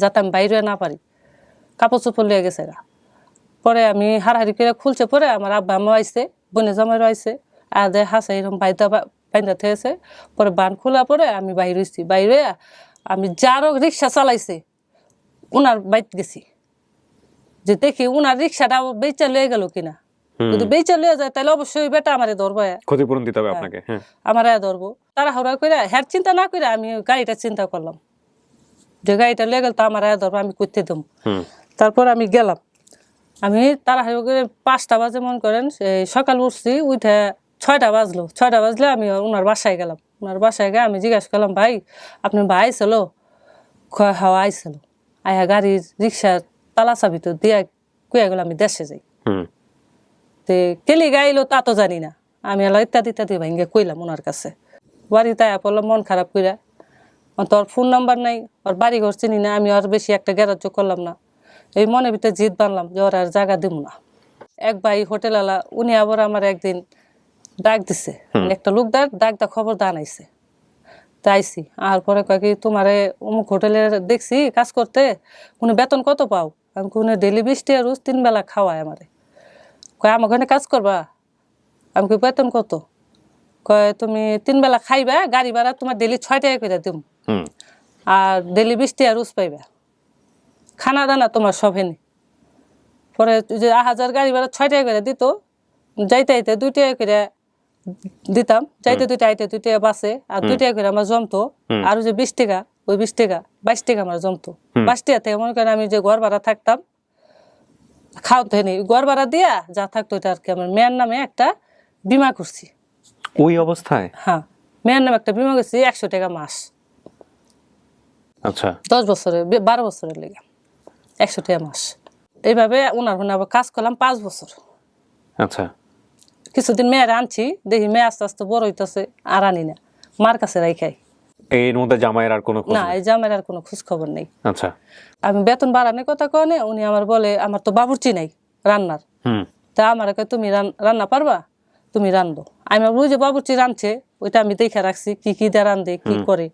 যাতে আমি বাইরে না পারি, কাপড় চোপড় লিয়ে গেছে গা। পরে আমি হাড়াহাড়ি করে খুলছে, পরে আমার আব্বা আমা আইসে, বোনে জামাইরও আইসে, আর দেয় হাসে এরকম বাইন্দা থেয়েছে। পরে বান খোলা পরে আমি বাইরে হয়েছি, বাইরে আমি যারও রিক্সা চালাইছে উনার বাইত গেছি, যে দেখি উনার রিক্সাটা বেচা লয়ে গেল কিনা। যদি বেচা লয়ে যায় তাহলে অবশ্যই বেটা আমারে ধরবো, ক্ষতিপূরণ দিতে হবে আপনাকে। আমার ধরবো, তারা হাওড়া করে হ্যার চিন্তা না করে আমি গাড়িটা চিন্তা করলাম যে গাড়িটা লয়ে গেল তো আমার ধরবো, আমি করতে দেবো। তারপর আমি গেলাম, আমি তারা হাওড়া করে 5টা বাজে মন করেন, সকাল উঠছি, উঠে 6টা বাজলো, 6টা বাজলে আমি ওনার বাসায় গেলাম। ওনার বাসায় গিয়ে আমি জিজ্ঞাসা করলাম, ভাই আপনি ভাই আইছিল? হাওয়া আইছিল, আয়া গাড়ির রিক্সার তালা চাবি তো দিয়া কুয়া গেল আমি দেশে যাই। তে কেলি গাইলো তা তো জানি না, আমি এলো ইত্যাদি ভাঙ্গে কইলাম ওনার কাছে। বাড়িতে আয়া পড়লাম মন খারাপ কইরা, তোর ফোন নাম্বার নাই, ওর বাড়ি ঘর চিনি না, আমি আর বেশি একটা গ্যারাজ্য করলাম না। এই মনের ভিতরে জিদ বানলাম যে ওর আর জায়গা দিব না। এক ভাই হোটেলওয়ালা উনি আবার আমার একদিন ডাক দিছে, একটা লোক ডাকটা খবর দানাইছে, তাইছি আর পরে কয় কি তোমারে অমুক হোটেলে দেখছি কাজ করতে, উনি বেতন কত পাও? আমি উনি ডেলি 20 টাকা রোজ 3 বেলা খাওয়ায় আমারে। কয় আমার ওখানে কাজ করবা? আমি কই বেতন কত? কয় তুমি 3 বেলা খাইবা, গাড়ি ভাড়া তোমার ডেলি 6 টাকা করে দিম, আর ডেলি 20 টাকা রোজ পাইবা, খানা দানা তোমার সব হেনি। পরে যে 1000 গাড়ি ভাড়া 6 টাকা করে দিত, যাইতে আইতে 2 টাকা করে দিতাম, যাইতে 2 টাকা আইতে 2 টাকা বাসে, আর 2 টাকা করে আমার জমতো। আর যে 20 টাকা, ওই 20 টাকা 22 টাকা আমার জমতো। 22 টাকা থেকে মনে করেন আমি যে ঘর ভাড়া থাকতাম খাওয়াতে হয়নি, ঘর ভাড়া দিয়া যা থাকতো এটা আর কি। আমার মেয়ের নামে একটা বিমা করছি। ওই অবস্থায়? হ্যাঁ, মেয়ের নামে একটা বিমা করছি, 100 টাকা মাস। আচ্ছা, 10 বছরের 12 বছরের লেগে 100 টাকা মাস। এইভাবে ওনার হনে আবার কাজ করলাম 5 বছর। আচ্ছা। কিছুদিন মেয়ের আনছি, দেখি মেয়ে আস্তে আস্তে বড় হইতেছে, আর আনি না, মার কাছে রাখাই। এর মধ্যে জামাইয়ের আর কোনো খোঁজ না, নেই? এই জামের আর কোনো খোঁজ খবর নেই। আচ্ছা। আমি বেতন বাড়ানোর কথা কনে উনি আমার বলে, আমার তো বাবুর্চি নাই রান্নার, হুম। তা আমার কয় তুমি রান্না পারবা, তুমি রান্ধো। আমি ওই যে বাবুর্চি রাঁধছে ওইটা আমি দেখে রাখছি, কি কি দিয়ে রান্ধে, কি করে,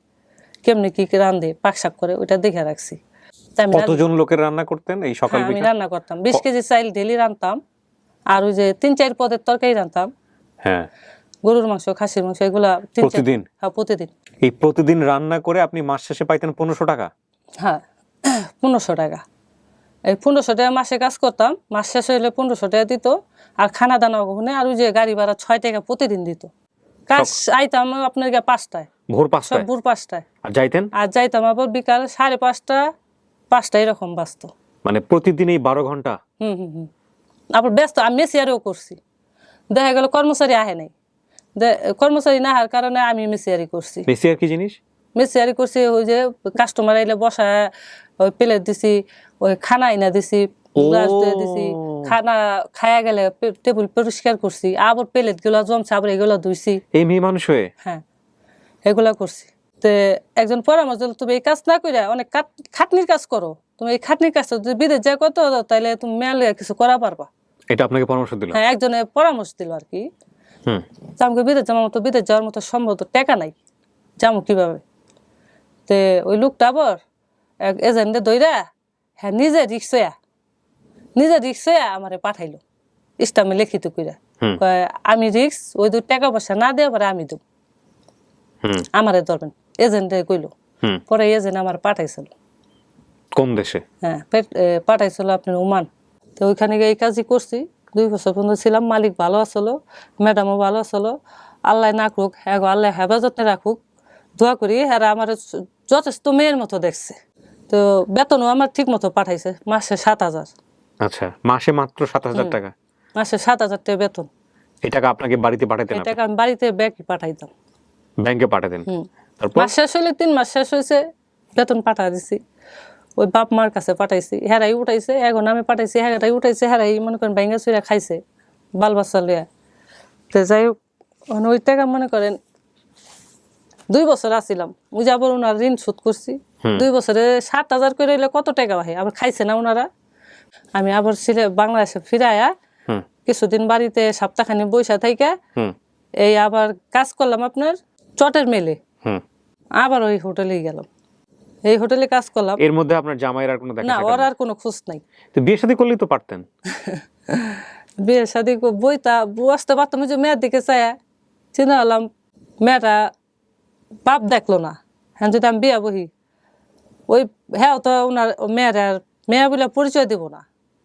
কেমনি কি কি রান্ধে, পাক শাক করে, ওইটা দেখে রাখছি। তা আমি কতজন লোকের রান্না করতেন এই সকাল আমি বিকাল? রান্না করতাম 20 কেজি চাইল ডেলি রান্তাম, আর ওই যে 3-4 পদের তরকারি রান্তাম। হ্যাঁ। গরুর মাংস, খাসির মাংস, এগুলা প্রতিদিন? হ্যাঁ, প্রতিদিন। এই প্রতিদিন রান্না করে আপনি মাস শেষে পাইতেন 1500 টাকা? হ্যাঁ, 1500 টাকা। এই 1500 টাকা মাসে কাজ করতাম, মাস শেষ হইলে 1500 টাকা দিত। আর খানা দানা ওখানে, আর ওই যে গাড়ি ভাড়া 6 টাকা প্রতিদিন দিত। কাজ আইতাম আপনার 5টায়, ভোর সব 5টায়? ভোর 5টায়। আর যাইতেন? আর যাইতাম আবার বিকাল 5:30, 5টা এরকম বাঁচত। মানে প্রতিদিন এই 12 ঘন্টা? হুম হুম হুম। আবার ব্যস্ত, আমি মেসিয়ারিও করছি। দেখা গেল কর্মচারী আহে নাই, কর্মচারী না আসার কারণে আমি মেসিয়ারি করছি। মেসিয়ার কি জিনিস? মেসিয়ারি করছি ওই যে কাস্টমার আইলে বসায় ওই প্লেট দিছি, ওই খানা আইনা দিছি, গ্লাস দিয়ে দিছি, খানা খায়া গেলে টেবিল পরিষ্কার করছি, আবার প্লেট গুলা জমছে আবার এগুলা ধুইছি। এই মেয়ে মানুষ হয়ে? হ্যাঁ, এগুলা করছি। তো একজন পরামর্শ দিল, তুমি এই কাজ না করে অনেক খাটনির কাজ করো, তুমি এই খাটনির কাজটা যদি বিদেশ যা করতে হতো তাহলে তুমি মেয়ালে কিছু করা পারবা। এটা আপনাকে পরামর্শ দিল? হ্যাঁ, একজনে পরামর্শ দিল আর কি। হুম। আমাকে বিদেশ যাওয়ার মতো সম্ভব টাকা নাই, যাবো কিভাবে? তে ওই লোকটা আবার এক এজেন্টে দইরা, হ্যাঁ, নিজে রিক্স আমারে পাঠাইলো, ইস্টামে লিখিত কইরা। কয় আমি রিক্স, ওই 2 টাকা পয়সা না দেওয়া পরে আমি দেব, আমারে ধরবেন। এজেন্টে কইলো। পরে এজেন্ট আমার পাঠাইছিল। কোন দেশে? হ্যাঁ, পাঠাইছিল আপনার ওমান। তো ওইখানে গিয়ে এই কাজই করছি, 2 বছর পর্যন্ত ছিলাম। মালিক ভালো আসলো, ম্যাডামও ভালো আসলো। আল্লাহ না রাখুক, হ্যাঁ আল্লাহ হেফাজতে রাখুক, দোয়া করি। হ্যাঁ, আমার যথেষ্ট মেয়ের মতো দেখছে। তো বেতনও আমার ঠিক মতো পাঠাইছে, মাসে 7000। আচ্ছা, মাসে মাত্র 7000 টাকা? মাসে 7000 টাকা বেতন। এই টাকা আপনাকে বাড়িতে পাঠাতেন? এই টাকা আমি বাড়িতে ব্যাংকে পাঠাইতাম। ব্যাংকে পাঠাতেন? তারপর মাস শেষ হইলে 3 মাস শেষ হয়েছে, বেতন পাঠা দিছি। ওই বাপ মার কাছে পাঠাইছি, হেরাই উঠাইছে, এখন আমি পাঠাইছি, হেরাই উঠাইছে, হেরাই মনে করেন ব্যাঙ্গা চুরা খাইছে বাল বাচ্চা লিয়া। তো যাই হোক, ওই টাকা মনে করেন 2 বছর আসছিলাম, ওই যে আবার ওনার ঋণ শোধ করছি। 2 বছরে 7000 করে হইলে কত টাকা হয়, আবার খাইছে না ওনারা। আমি আবার বাংলাদেশে ফিরাইয়া কিছুদিন বাড়িতে সপ্তাহখানি বৈশা থাইকা এই আবার কাজ করলাম আপনার চটের মেলে, আবার ওই হোটেলেই গেলাম। এই হোটেলে কাজ করলাম। এর মধ্যে আপনার জামাইয়ের আর কোনো দেখা না, ওর আর কোনো খোঁজ নাই। তো বিয়ে শাদী করলেই তো পারতেন। বিয়ে শাদী বইতা বসতে পারতাম, যে মেয়ের দিকে চায়া চিন্তা করলাম, মেয়েটা বাপ দেখলো না, হ্যাঁ যদি আমি বিয়া বহি, ওই হ্যাঁ তো ওনার মেয়ে বলে পরিচয় দেব না।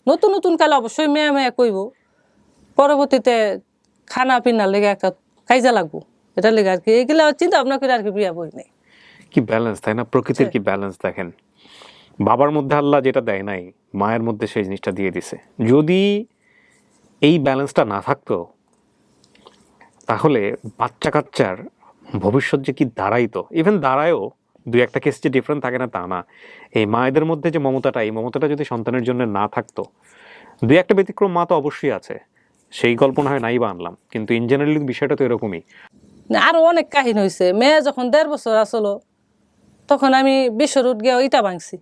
নতুন নতুন কালে অবশ্যই মেয়ে কইব, পরবর্তীতে খানা পিনার লেগে একটা কাইজা লাগবো, এটা লেগে আর কি এগুলা চিন্তা ভাবনা করে আর কি বিয়া বই নেই। কি ব্যালেন্স, তাই না? প্রকৃতির কি ব্যালেন্স দেখেন। বাবার মধ্যে আল্লাহ যেটা দেয় নাই, মায়ের মধ্যে সেই জিনিসটা দিয়ে দিছে। যদি এই ব্যালেন্সটা না থাকতো তাহলে বাচ্চা কাচ্চার ভবিষ্যৎ যে কি দাঁড়াইতো, ইভেন দাঁড়ায়ও, 2-1টা কেস যে ডিফারেন্ট থাকে না তা না। এই মায়েদের মধ্যে যে মমতাটা, এই মমতাটা যদি সন্তানের জন্য না থাকতো, 2-1টা ব্যতিক্রম মা তো অবশ্যই আছে, সেই গল্প না হয় নাই বা আনলাম, কিন্তু ইন জেনারেলি বিষয়টা তো এরকমই। আরো অনেক কাহিনী হয়েছে। মেয়ে যখন 1.5 বছর আসলো তখন আমি বিশ্বরুট গিয়ে ইটা ভাঙছি।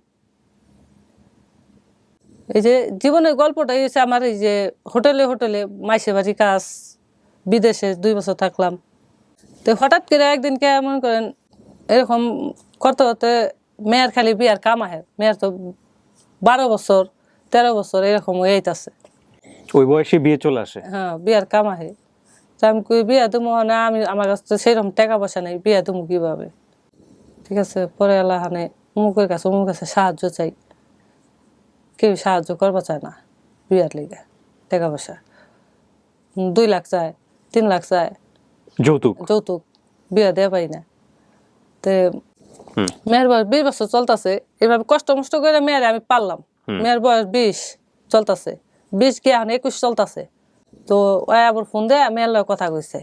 এই যে জীবনের গল্পটা হয়েছে আমার, এই যে হোটেলে মাইসে বাড়ি কাজ, বিদেশে 2 বছর থাকলাম। তো হঠাৎ করে একদিনকে মনে করেন এরকম করতে করতে মেয়ের খালি বিয়ার কাম আহে। মেয়ের তো 12 বছর 13 বছর এরকম হইতাছে, ওই বয়সে বিয়ে চলে আসে। হ্যাঁ, বিয়ার কাম আহে। তো আমি কই বিয়া দেবো না, আমার কাছে তো সেরকম টাকা পয়সা নেই, বিয়া দেবো কিভাবে? ঠিক আছে, পরে আল্লাহ অমুকের কাছে সাহায্য চাই, কেউ সাহায্য করবা চায় না বিয়ার লেগে। টাকা পয়সা 2 লাখ চায়, 3 লাখ চায় যৌতুক, বিয়া দেওয়া পাই না। তো মেয়ের বয়স 20 বছর চলতেছে, এভাবে কষ্ট মষ্ট করে মেয়ের আমি পারলাম। মেয়ের বয়স 20 চলতেছে, 20 গিয়ে এখন 21 চলতেছে। তো ওই আবার ফোন দিয়ে মেয়ের লগে কথা কইছে,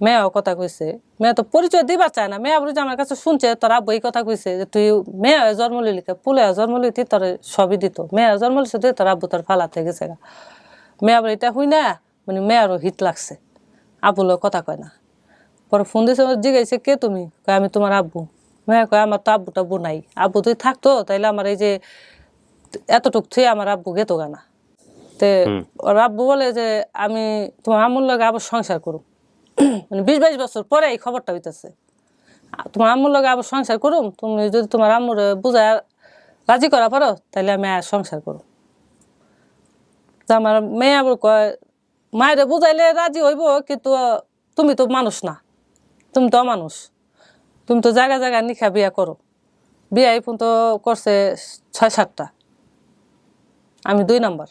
মেয়েও কথা কইছে। মেয়ে তো পরিচয় দিবার চায় না। মেয়ে আবার যে আমার কাছে শুনছে তোর আব্বু এই কথা কইছে যে তুই মেয়ে জন্ম লিখে পুলে জন্ম লিখতে তোর সবই দিত, মেয়ে জন্ম লিখছে দিয়ে তোর আব্বু তোর ফালাতে গেছে গা। মেয়ে আবার এটা হই না, মানে মেয়েরও হিট লাগছে, আব্বুর লগে কথা কয় না। পরে ফোন দিয়েছে, জিজ্ঞাসা কে তুমি? কয় আমি তোমার আব্বু। মেয়ে কয় আমার তো আব্বু টাব্বু নাই, আব্বু তুই থাকতো তাইলে আমার এই যে এতটুক থুয়ে আমার আব্বু গেতো গানা। তে ওর আব্বু বলে যে আমি তোমার আম্মুর লগে আবার সংসার করুম, মানে 20-22 বছর পরে এই খবরটা হইতেছে। তোমার আম্মুর লগে আবার সংসার করুম, তুমি যদি তোমার আম্মুর বুঝায় রাজি করা পারো তাইলে আমি আর সংসার করুম। তা আমার মেয়ে আবার কয় মায়ের বুঝাইলে রাজি হইব, কিন্তু তুমি তো মানুষ না, তুমি তো অমানুষ, তুমি তো জায়গা জায়গায় নিখা বিয়া করো। বিয়া এই পর্যন্ত করছে 6-7টা, আমি 2 নাম্বার।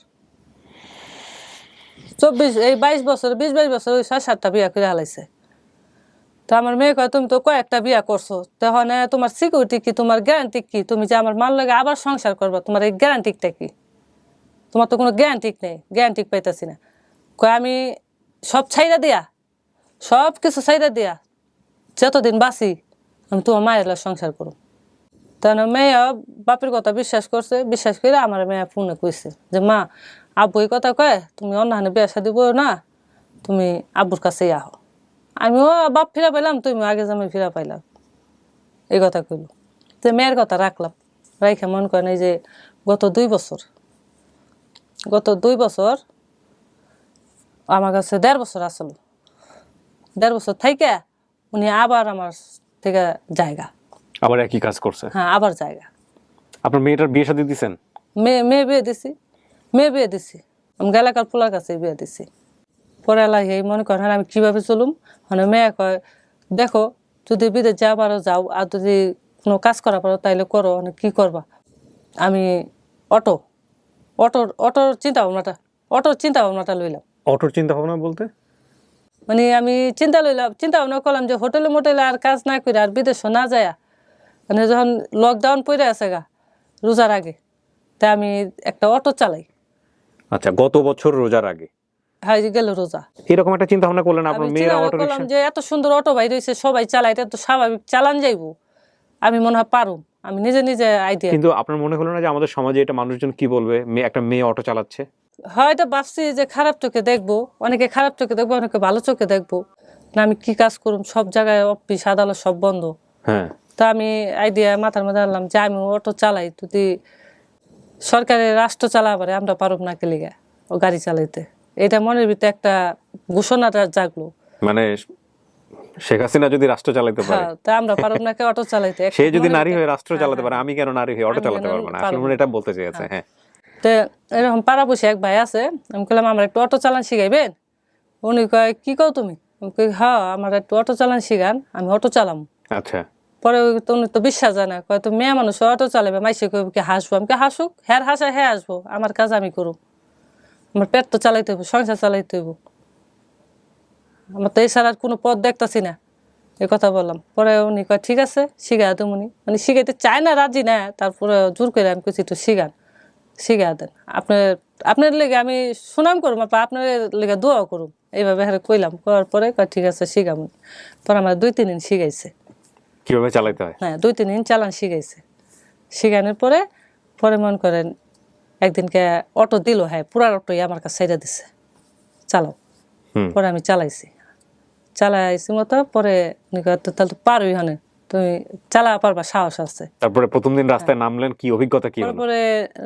22 বছর 20-22 বছর ওই 6-7টা বিয়া করে হালাইছে। তো আমার মেয়ে কয় তুমি তো কয়েকটা বিয়া করছো, তখন তোমার সিকিউরিটি কি, তোমার গ্যারান্টি কি, তুমি যে আমার মাল লাগে আবার সংসার করবা, তোমার এই গ্যারান্টিটা কি? তোমার তো কোনো গ্যারান্টিক নেই, গ্যারান্টিক পাইতেছি না। কয় আমি সব ছাইরা দিয়া, সব কিছু ছাইরা দিয়া যতদিন বাঁচি আমি তোমার মায়ের লগে সংসার করো। তাহলে মেয়ে বাপের কথা বিশ্বাস করছে, বিশ্বাস করে আমার মেয়ে ফোনে কইছে যে মা আব্বু এই কথা কয় তুমি অন্যহানে বিয়া শাদি বলো না, তুমি আব্বুর কাছেই আহো। আমিও বাপ ফিরা পাইলাম, তুমি আগে জামাই ফিরা পাইলাম, এই কথা কইল। যে মেয়ের কথা রাখলাম, রাইখা মন করেন এই যে গত 2 বছর আমার কাছে 1.5 বছর আসলো। 1.5 বছর থাইকা উনি আবার আমার থেকে জায়গা, আবার একই কাজ করছে। হ্যাঁ আবার জায়গা। আপনার মেয়েটার বিয়ে শাদী দিছেন? মেয়ে বিয়ে দিছি আমি এলাকার পোলার কাছে বিয়ে দিছি। পরে এলাকায় মনে করেন আমি কিভাবে চলুম, মানে মেয়ে কয় দেখো যদি বিদেশ যা পারো যাও, আর যদি কোনো কাজ করা পারো তাইলে করো, মানে কি করবা। আমি অটোর চিন্তা ভাবনাটা লইলাম। অটোর চিন্তা ভাবনা বলতে? মানে আমি চিন্তা ভাবনা করলাম যে হোটেলে মোটেলে আর কাজ না করে আর বিদেশও না যায়, মানে যখন লকডাউন পড়ে আছে গা রোজার আগে, তা আমি একটা অটো চালাই। আচ্ছা, গত বছর রোজার আগে হ্যাঁ গেল রোজা। এরকম একটা চিন্তা ভাবনা করলেন আপনার মেয়েরা অটো করলাম যে এত সুন্দর অটো বাইর হয়েছে, সবাই চালায়, এটা তো স্বাভাবিক চালান যাইবো, আমি মনে হয় পারুম, আমি নিজে আইডিয়া। কিন্তু আপনার মনে হলো না যে আমাদের সমাজে এটা মানুষজন কি বলবে, একটা মেয়ে অটো চালাচ্ছে? হয়তো ভাবছি যে খারাপ চোখে দেখবো, অনেকে খারাপ চোখে দেখবো, অনেকে ভালো চোখে দেখবো না। আমি কি কাজ করুম, সব জায়গায় অফিস আদালত সব বন্ধ। হ্যাঁ, তা আমি আইডিয়া মাথার মধ্যে আনলাম যে আমি অটো চালাই, যদি সরকারের রাষ্ট্র চালা পারে আমরা পারব না কে লিগা ও গাড়ি চালাইতে। এটা মনের ভিতরে একটা ঘোষণাটা জাগলো, মানে শেখ হাসিনা যদি রাষ্ট্র চালাতে পারে, তা আমরা পারব না কে অটো চালাইতে। সে যদি নারী হয়ে রাষ্ট্র চালাতে পারে, আমি কেন নারী হয়ে অটো চালাতে পারবো না? আসলে এটা বলতে চেয়েছে। হ্যাঁ, তো এরকম পাড়াপড়শি এক ভাই আছে, আমি বললাম আমার একটু অটো চালান শিখাইবেন? উনি কয় কি কও তুমি? আমি কই হ্যাঁ আমার একটু অটো চালান শিখান, আমি অটো চালাম। আচ্ছা। পরে উনি তো বিশ্বাস জানা, কয় তো মেয়ে মানুষ অটো চালাবে, মাইসে কই কি হাসবো? আমি হাসুক, হ্যাঁ হাসা হ্যাঁ আসবো, আমার কাজ আমি করুম, আমার পেট তো চালাইতে হইব, সংসার চালাইতে হইব, আমার তো এছাড়া আর কোনো পথ দেখতেছি না, এই কথা বললাম। পরে উনি কয় ঠিক আছে শিখা দেন। উনি মানে শিখাইতে চায় না, রাজি না, তারপরে জোর করে আমি কইছি একটু শিখা দেন, আপনার লেগে আমি সুনাম করুম, আপনার লেগে দোয়াও করুম, এইভাবে হ্যাঁ কইলাম। করার পরে কয় ঠিক আছে শিখাম। পরে আমার 2-3 দিন শিখাইছে কিভাবে চালাইতে হয়। হ্যাঁ 2-3 দিন চালান শিখাইছে। শিখানোর পরে মনে করেন একদিনকে অটো দিল, হ্যাঁ পুরা অটোই আমার কাছে ছেড়ে দিছে, চালাও। পরে আমি চালাইছি মতো। পরে তাহলে তো পারোই, হনে তুমি চালা পারবা, সাহস আছে। তারপরে প্রথম দিন রাস্তায় নামলেন, কি অভিজ্ঞতা কি হলো? তারপরে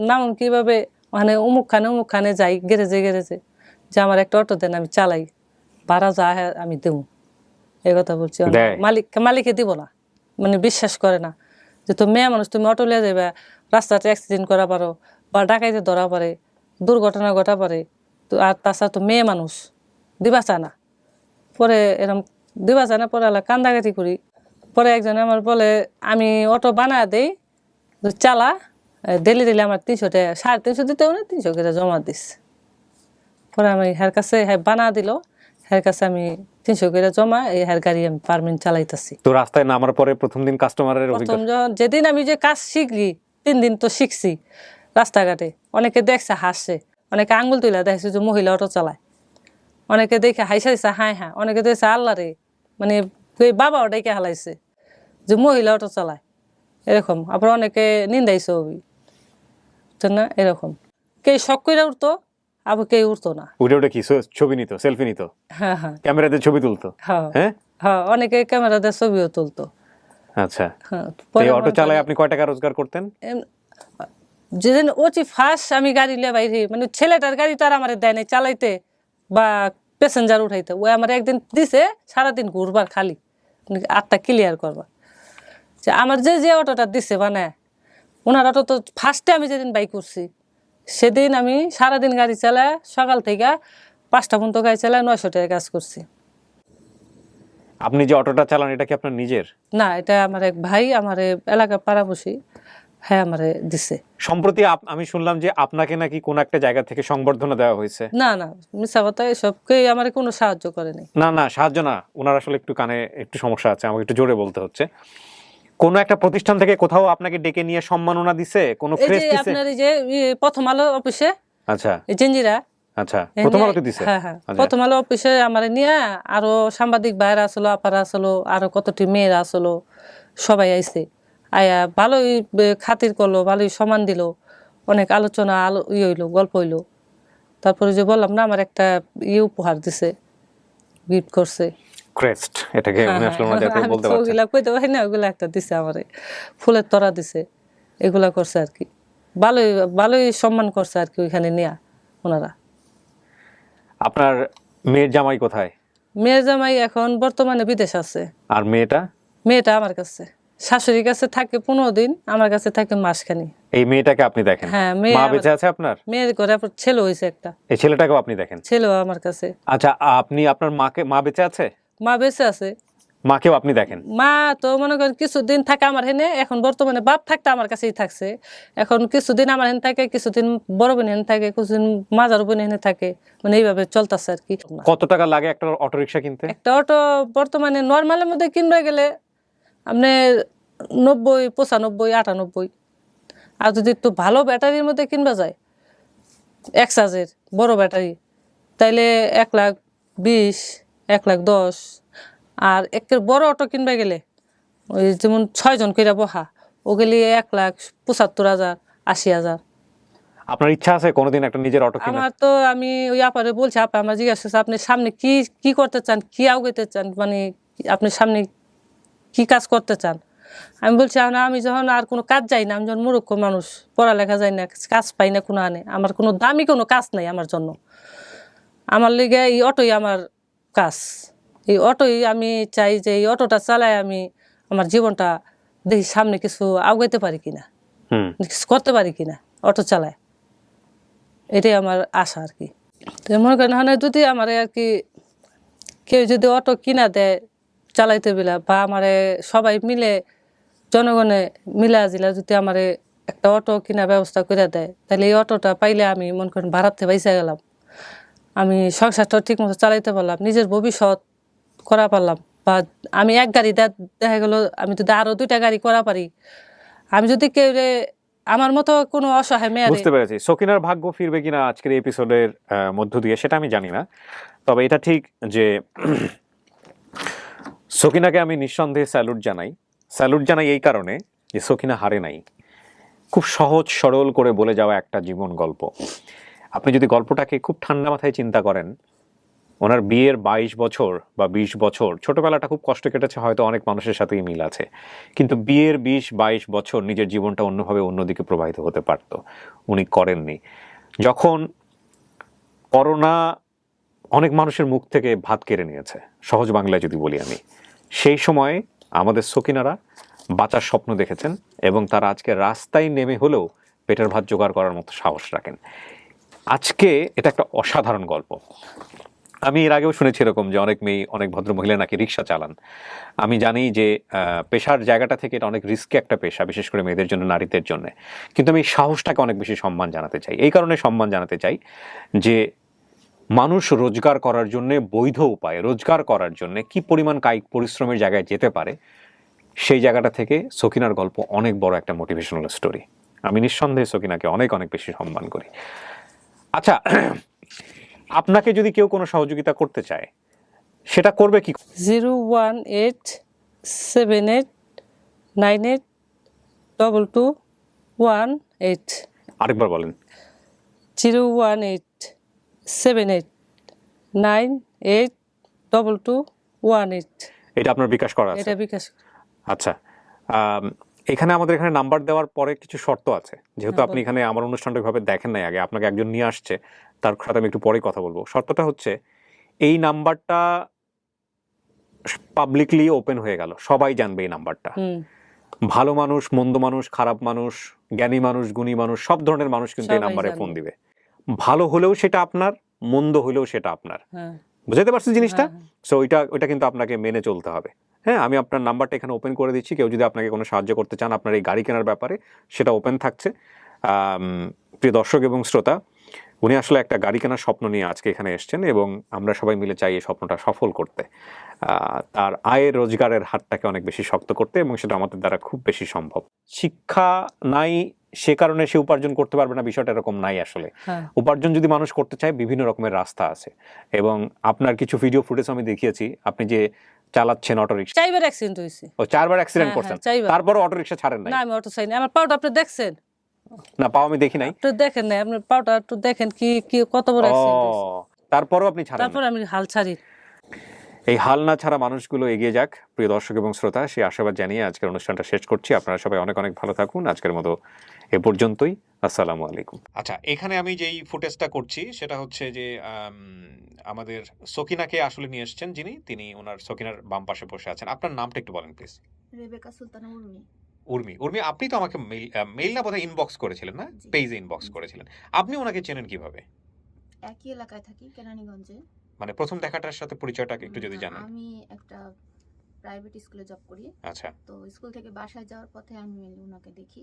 নামুন কিভাবে, মানে অমুক খানে যাই, গেরেজে যে আমার একটা অটো দেন, আমি চালাই, ভাড়া যা আমি দেবো, এই কথা বলছি। মালিকে দিব না, মানে বিশ্বাস করে না যে তো মেয়ে মানুষ তুমি অটো লিয়ে যাবে, রাস্তাতে অ্যাক্সিডেন্ট করা পারো বা ডাকাইতে ধরা পারে, দুর্ঘটনা ঘটা পারে, তো আর তাছাড়া তো মেয়ে মানুষ দিবা চায় না। পরে এরকম দিবা চায় না, পরে কান্দাকাটি করি। পরে একজনে আমার বলে আমি অটো বানা দেই, চালা ডেলি আমার 300 টাকা, 350 দিতেও না, 300 করে জমা দিস। পরে আমি হের কাছে বানা দিল, হের কাছে আমি 300 করে জমা, এই হের গাড়ি আমি পারমিট চালাইতেছি। তো রাস্তায় নামার পরে প্রথম দিন কাস্টমারের প্রথম যেদিন আমি যে কাজ শিখি 3 দিন তো শিখছি রাস্তাঘাটে, অনেকে দেখছে হাসছে, অনেকে আঙ্গুল তুলে দেখছে যে মহিলা অটো চালায়, অনেকে দেখে হাইসা দিছে হ্যাঁ হ্যাঁ, অনেকে দেখছে আল্লাহ রে, মানে বাবা ওটাইকে হালাইছে যে মহিলা অটো চালায় এরকম। আবার অনেকে নিন্দাইছে না এরকম, কে শখ করে উঠতো, আবার কে উঠতো না। উঠে কি ছবি নিত, সেলফি নিত, হ্যাঁ হ্যাঁ ক্যামেরাতে ছবি তুলতো? হ্যাঁ হ্যাঁ হ্যাঁ, অনেকে ক্যামেরাতে ছবিও তুলতো। আচ্ছা, হ্যাঁ, এই অটো চালায় আপনি কয় টাকা রোজগার করতেন? যেদিন ওচি ফার্স্ট আমি গাড়ি লে বাইরে, মানে ছেলেটার গাড়ি তো আর আমার দেয় নাই চালাইতে বা প্যাসেঞ্জার উঠাইতে, ওই আমার একদিন দিছে সারাদিন ঘুরবার খালি, মানে 8টা ক্লিয়ার করবার। যে আমার যে অটোটা দিছে মানে ওনার অটো তো ফার্স্টে আমি যেদিন বাইক করছি সেদিন আমি সারাদিন গাড়ি চালায় সকাল থেকে 5টা পর্যন্ত গাড়ি চালায় 900 টাকা কাজ করছি। আপনি যে অটোটা চালান এটা কি আপনার নিজের? না, এটা আমার এক ভাই, আমার এলাকার পাড়াবসী, হ্যাঁ আমারে দিছে। সম্প্রতি আমি শুনলাম যে আপনাকে নাকি কোন একটা জায়গা থেকে সংবর্ধনা দেওয়া হয়েছে। না না, মিথ্যা কথা, এসবকে আমার কোনো সাহায্য করেনি। না না, সাহায্য না, ওনার আসলে একটু কানে একটু সমস্যা আছে, আমাকে একটু জোরে বলতে হচ্ছে। কোন একটা প্রতিষ্ঠান থেকে কোথাও আপনাকে ডেকে নিয়ে সম্মাননা দিছে, কোন এই ক্রেস্ট যে দিছে? আপনার এই যে প্রথম আলো অফিসে, আচ্ছা এই জেঞ্জিরা, আচ্ছা, প্রথম আলোতে দিছে? হ্যাঁ হ্যাঁ, আচ্ছা। প্রথম আলো অফিসে আমার নিয়ে আরো সাংবাদিক ভাইরা আসলো, আপারা আসলো, আরো কতটি মেয়েরা আসলো, সবাই আইছে, আয়া ভালোই খাতির করলো, ভালোই সম্মান দিল, অনেক আলোচনা হইলো, গল্প হইলো। তারপরে যে বললাম না আমার একটা উপহার দিছে, গিফট করছে। ক্রেস্ট, এটাকে উনি আসলে ওনার যাতে বলতে পারছেন। ওগুলা কইতে পারি না, ওগুলা একটা দিছে আমারে, ফুলের তোড়া দিছে, এগুলা করছে আর কি। ভালোই ভালোই সম্মান করছে আর কি ওইখানে নিয়া ওনারা। আপনার মেয়ের জামাই কোথায়? মেয়ের জামাই এখন বর্তমানে বিদেশ আছে। আর মেয়েটা? মেয়েটা আমার কাছে, শাশুড়ির কাছে থাকে 15 দিন, আমার কাছে থাকে মাসখানি। এই মেয়েটাকে আপনি দেখেন? হ্যাঁ, মা বেঁচে আছে আপনার? মেয়ের ঘরে ছেলে হয়েছে একটা, এই ছেলেটাকেও আপনি দেখেন? ছেলেও আমার কাছে। আচ্ছা, আপনি আপনার মা বেঁচে আছে? মা বেঁচে আছে, মাকেও আপনি দেখেন? মা তো মনে করেন কিছুদিন থাকে আমার হেনে, এখন বর্তমানে বাপ থাকতে আমার কাছেই থাকছে, এখন কিছুদিন আমার হেন থাকে, কিছুদিন বড় বোন হেন থাকে, কিছুদিন মাজার বোন হেনে থাকে, মানে এইভাবে চলতেছে আর কি। কত টাকা লাগে একটা অটো রিক্সা কিনতে? একটা অটো বর্তমানে নর্মালের মধ্যে কিনবে গেলে আপনি 90, 95, 98, আর যদি একটু ভালো ব্যাটারির মধ্যে কিনবা যায় এক্সাজের বড় ব্যাটারি, তাইলে 1,20,000, 1,10,000। আর একের বড় অটো কিনবে গেলে ওই যেমন 6 জন কইরা বহা, ও গেলে 1,75,000, 80,000। আপনার ইচ্ছা আছে কোনোদিন একটা নিজের অটো কেনার? আমার তো, আমি ওই আপারে বলছি, আপা আমার জিজ্ঞাসা করছে আপনি সামনে কি কি করতে চান, কি আগাইতে চান, মানে আপনি সামনে কি কাজ করতে চান। আমি বলছি আমি যখন আর কোনো কাজ যাই না, আমি যখন মূর্খ মানুষ, পড়ালেখা যাই না, কাজ পাই না কোনো আনে, আমার কোনো দামি কোনো কাজ নাই আমার জন্য, আমার লিগে এই অটোই আমার কাজ। এই অটোই আমি চাই যে এই অটোটা চালাই আমি আমার জীবনটা দেখি সামনে কিছু আগাইতে পারি কিনা, কিছু করতে পারি কিনা অটো চালায়, এটাই আমার আশা আর কি। তো মনে করেন যদি আমার আর কি কেউ যদি অটো কিনা দেয় চালাইতে বেলা, বা আমারে সবাই মিলে জনগণে মিলা জিলা যদি আমারে একটা অটো কিনা ব্যবস্থা করে দেয়, তাহলে এই অটোটা পাইলে আমি মনে করেন ভাড়াতে বাইসা গেলাম, আমি সংসারটা ঠিক মতো চালাইতে পারলাম, নিজের ভবিষ্যৎ করা পারলাম। বা আমি এক গাড়ি দেখা গেল আমি যদি আরো 2টা গাড়ি করা পারি, আমি যদি কেউ আমার মতো কোনো অসহায় মেয়ে। বুঝতে পেরেছি। সকিনার ভাগ্য ফিরবে কিনা আজকের এই এপিসোডের মধ্য দিয়ে সেটা আমি জানি না, তবে এটা ঠিক যে সকিনাকে আমি নিঃসন্দেহে স্যালুট জানাই এই কারণে যে সকিনা হারে নাই। খুব সহজ সরল করে বলে যাওয়া একটা জীবন গল্প। আপনি যদি গল্পটাকে খুব ঠান্ডা মাথায় চিন্তা করেন, ওনার বিয়ের 22 বছর বা 20 বছর, ছোটবেলাটা খুব কষ্ট কেটেছে, হয়তো অনেক মানুষের সাথেই মিল আছে, কিন্তু বিয়ের 20-22 বছর নিজের জীবনটা অন্যভাবে অন্যদিকে প্রবাহিত হতে পারত, উনি করেননি। যখন করোনা অনেক মানুষের মুখ থেকে ভাত কেড়ে নিয়েছে, সহজ বাংলায় যদি বলি আমি, সেই সময় আমাদের সকিনারা বাঁচার স্বপ্ন দেখেছেন এবং তারা আজকে রাস্তায় নেমে হলেও পেটের ভাত জোগাড় করার মতো সাহস রাখেন। আজকে এটা একটা অসাধারণ গল্প। আমি এর আগেও শুনেছি এরকম যে অনেক মেয়ে, অনেক ভদ্র মহিলা নাকি রিক্সা চালান। আমি জানি যে পেশার জায়গাটা থেকে এটা অনেক রিস্কি একটা পেশা, বিশেষ করে মেয়েদের জন্য, নারীদের জন্য, কিন্তু আমি সাহসটাকে অনেক বেশি সম্মান জানাতে চাই। এই কারণে সম্মান জানাতে চাই যে মানুষ রোজগার করার জন্য, বৈধ উপায়ে রোজগার করার জন্য কি পরিমাণ কায়িক পরিশ্রমের জায়গায় যেতে পারে, সেই জায়গাটা থেকে সকিনার গল্প অনেক বড় একটা মোটিভেশনাল স্টোরি। আমি নিঃসন্দেহে সকিনাকে অনেক অনেক বেশি সম্মান করি। আচ্ছা, আপনাকে যদি কেউ কোনো সহযোগিতা করতে চায় সেটা করবে কি? 01878982218। আরেকবার বলেন। 01878982218। এটা আপনার বিকাশ করা আছে? এটা বিকাশ। আচ্ছা, এখানে আমাদের এখানে নাম্বার দেওয়ার পরে কিছু শর্ত আছে, যেহেতু আপনি এখানে আমার অনুষ্ঠানটা ভাবে দেখেন নাই আগে, আপনাকে একজন নিয়ে আসছে, তার সাথে আমি একটু পরে কথা বলবো। শর্তটা হচ্ছে এই নাম্বারটা পাবলিকলি ওপেন হয়ে গেল, সবাই জানবে এই নাম্বারটা। ভালো মানুষ, মন্দ মানুষ, খারাপ মানুষ, জ্ঞানী মানুষ, গুণী মানুষ, সব ধরনের মানুষ কিন্তু এই নাম্বারে ফোন দিবে। ভালো হলেও সেটা আপনার, মন্দ হলেও সেটা আপনার। বুঝতে পারছেন জিনিসটা? সো ওইটা কিন্তু আপনাকে মেনে চলতে হবে। হ্যাঁ, আমি আপনার নাম্বারটা এখানে ওপেন করে দিচ্ছি। কেউ যদি আপনাকে কোনো সাহায্য করতে চান আপনার এই গাড়ি কেনার ব্যাপারে, সেটা ওপেন থাকছে। প্রিয় দর্শক এবং শ্রোতা, উনি আসলে একটা গাড়ি কেনার স্বপ্ন নিয়ে আজকে এখানে এসেছেন এবং আমরা সবাই মিলে চাই এই স্বপ্নটা সফল করতে, তার আয়ের রোজগারের হাতটাকে অনেক বেশি শক্ত করতে, এবং সেটা আমাদের দ্বারা খুব বেশি সম্ভব। শিক্ষা নাই সে কারণে সে উপার্জন করতে পারবে না, বিষয়টা এরকম নাই আসলে। উপার্জন যদি মানুষ করতে চায় বিভিন্ন রকমের রাস্তা আছে, এবং আপনার কিছু ভিডিও ফুটেজ আমি দেখিয়েছি, আপনি যে চালাচ্ছেন অটোরিকশা, 4বার অ্যাক্সিডেন্ট হয়েছে। ও 4বার অ্যাক্সিডেন্ট করছেন, তারপরও অটোরিকশা ছাড়েন নাই? না, আমি অটো চাই না। আমার পাউটা আপনি দেখছেন? না, পাও আমি দেখি নাই। একটু দেখেন না, আপনার পাউটা একটু দেখেন কি কি কত বড় অ্যাক্সিডেন্ট হয়েছে। তারপরও আপনি ছাড়েন? তারপর আমি হাল ছাড়ি। এই হাল না ছাড়া মানুষগুলো এগিয়ে যাক, প্রিয় দর্শক এবং শ্রোতা, সেই আশাবাদ জানিয়ে আজকের অনুষ্ঠানটা শেষ করছি। আপনারা সবাই অনেক অনেক ভালো থাকুন। আজকের মতো এ পর্যন্তই। আসসালামু আলাইকুম। আচ্ছা, এখানে আমি যেই ফুটেজটা করছি সেটা হচ্ছে যে আমাদের সকিনাকে আসলে নিয়ে এসেছেন যিনি, তিনি ওনার সকিনার বাম পাশে বসে আছেন। আপনার নামটা একটু বলেন প্লিজ। রেবেকা সুলতানা উর্মি। উর্মি, আপনি তো আমাকে মেইল না বোধহয় ইনবক্স করেছিলেন, না পেজে ইনবক্স করেছিলেন। আপনি ওনাকে চেনেন কিভাবে? একই এলাকায় থাকি, কেরানীগঞ্জে। মানে প্রথম দেখাটার সাথে পরিচয়টা একটু যদি জানেন। আমি একটা প্রাইভেট স্কুলে জব করি। আচ্ছা। তো স্কুল থেকে বাসায় যাওয়ার পথে আমি ওনাকে দেখি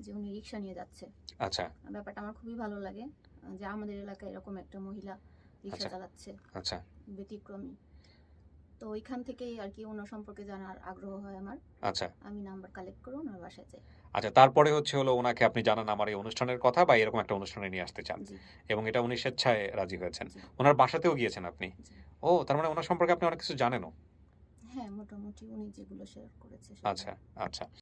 যে উনি রিক্সা নিয়ে যাচ্ছে। আচ্ছা। ব্যাপারটা আমার খুবই ভালো লাগে যে আমাদের এলাকায় এরকম একটা মহিলা রিক্সা চালাচ্ছে। আচ্ছা। ব্যতিক্রমী। তো ওইখান থেকেই আর কি ওনার সম্পর্কে জানার আগ্রহ হয় আমার। আচ্ছা। আমি নাম্বার কালেক্ট করে ওনার বাসায় যাই। আচ্ছা, তারপরে হচ্ছে হলো ওনাকে আপনি জানান আমার এই অনুষ্ঠানের কথা বা এরকম একটা অনুষ্ঠানে নিয়ে আসতে চান, এবং এটা উনি স্বেচ্ছায় রাজি হয়েছেন। ওনার বাসাতেও গিয়েছেন আপনি? ও, তার মানে ওনার সম্পর্কে আপনি অনেক কিছু জানেনও? হ্যাঁ, মোটামুটি উনি যেগুলো শেয়ার করেছে। আচ্ছা আচ্ছা।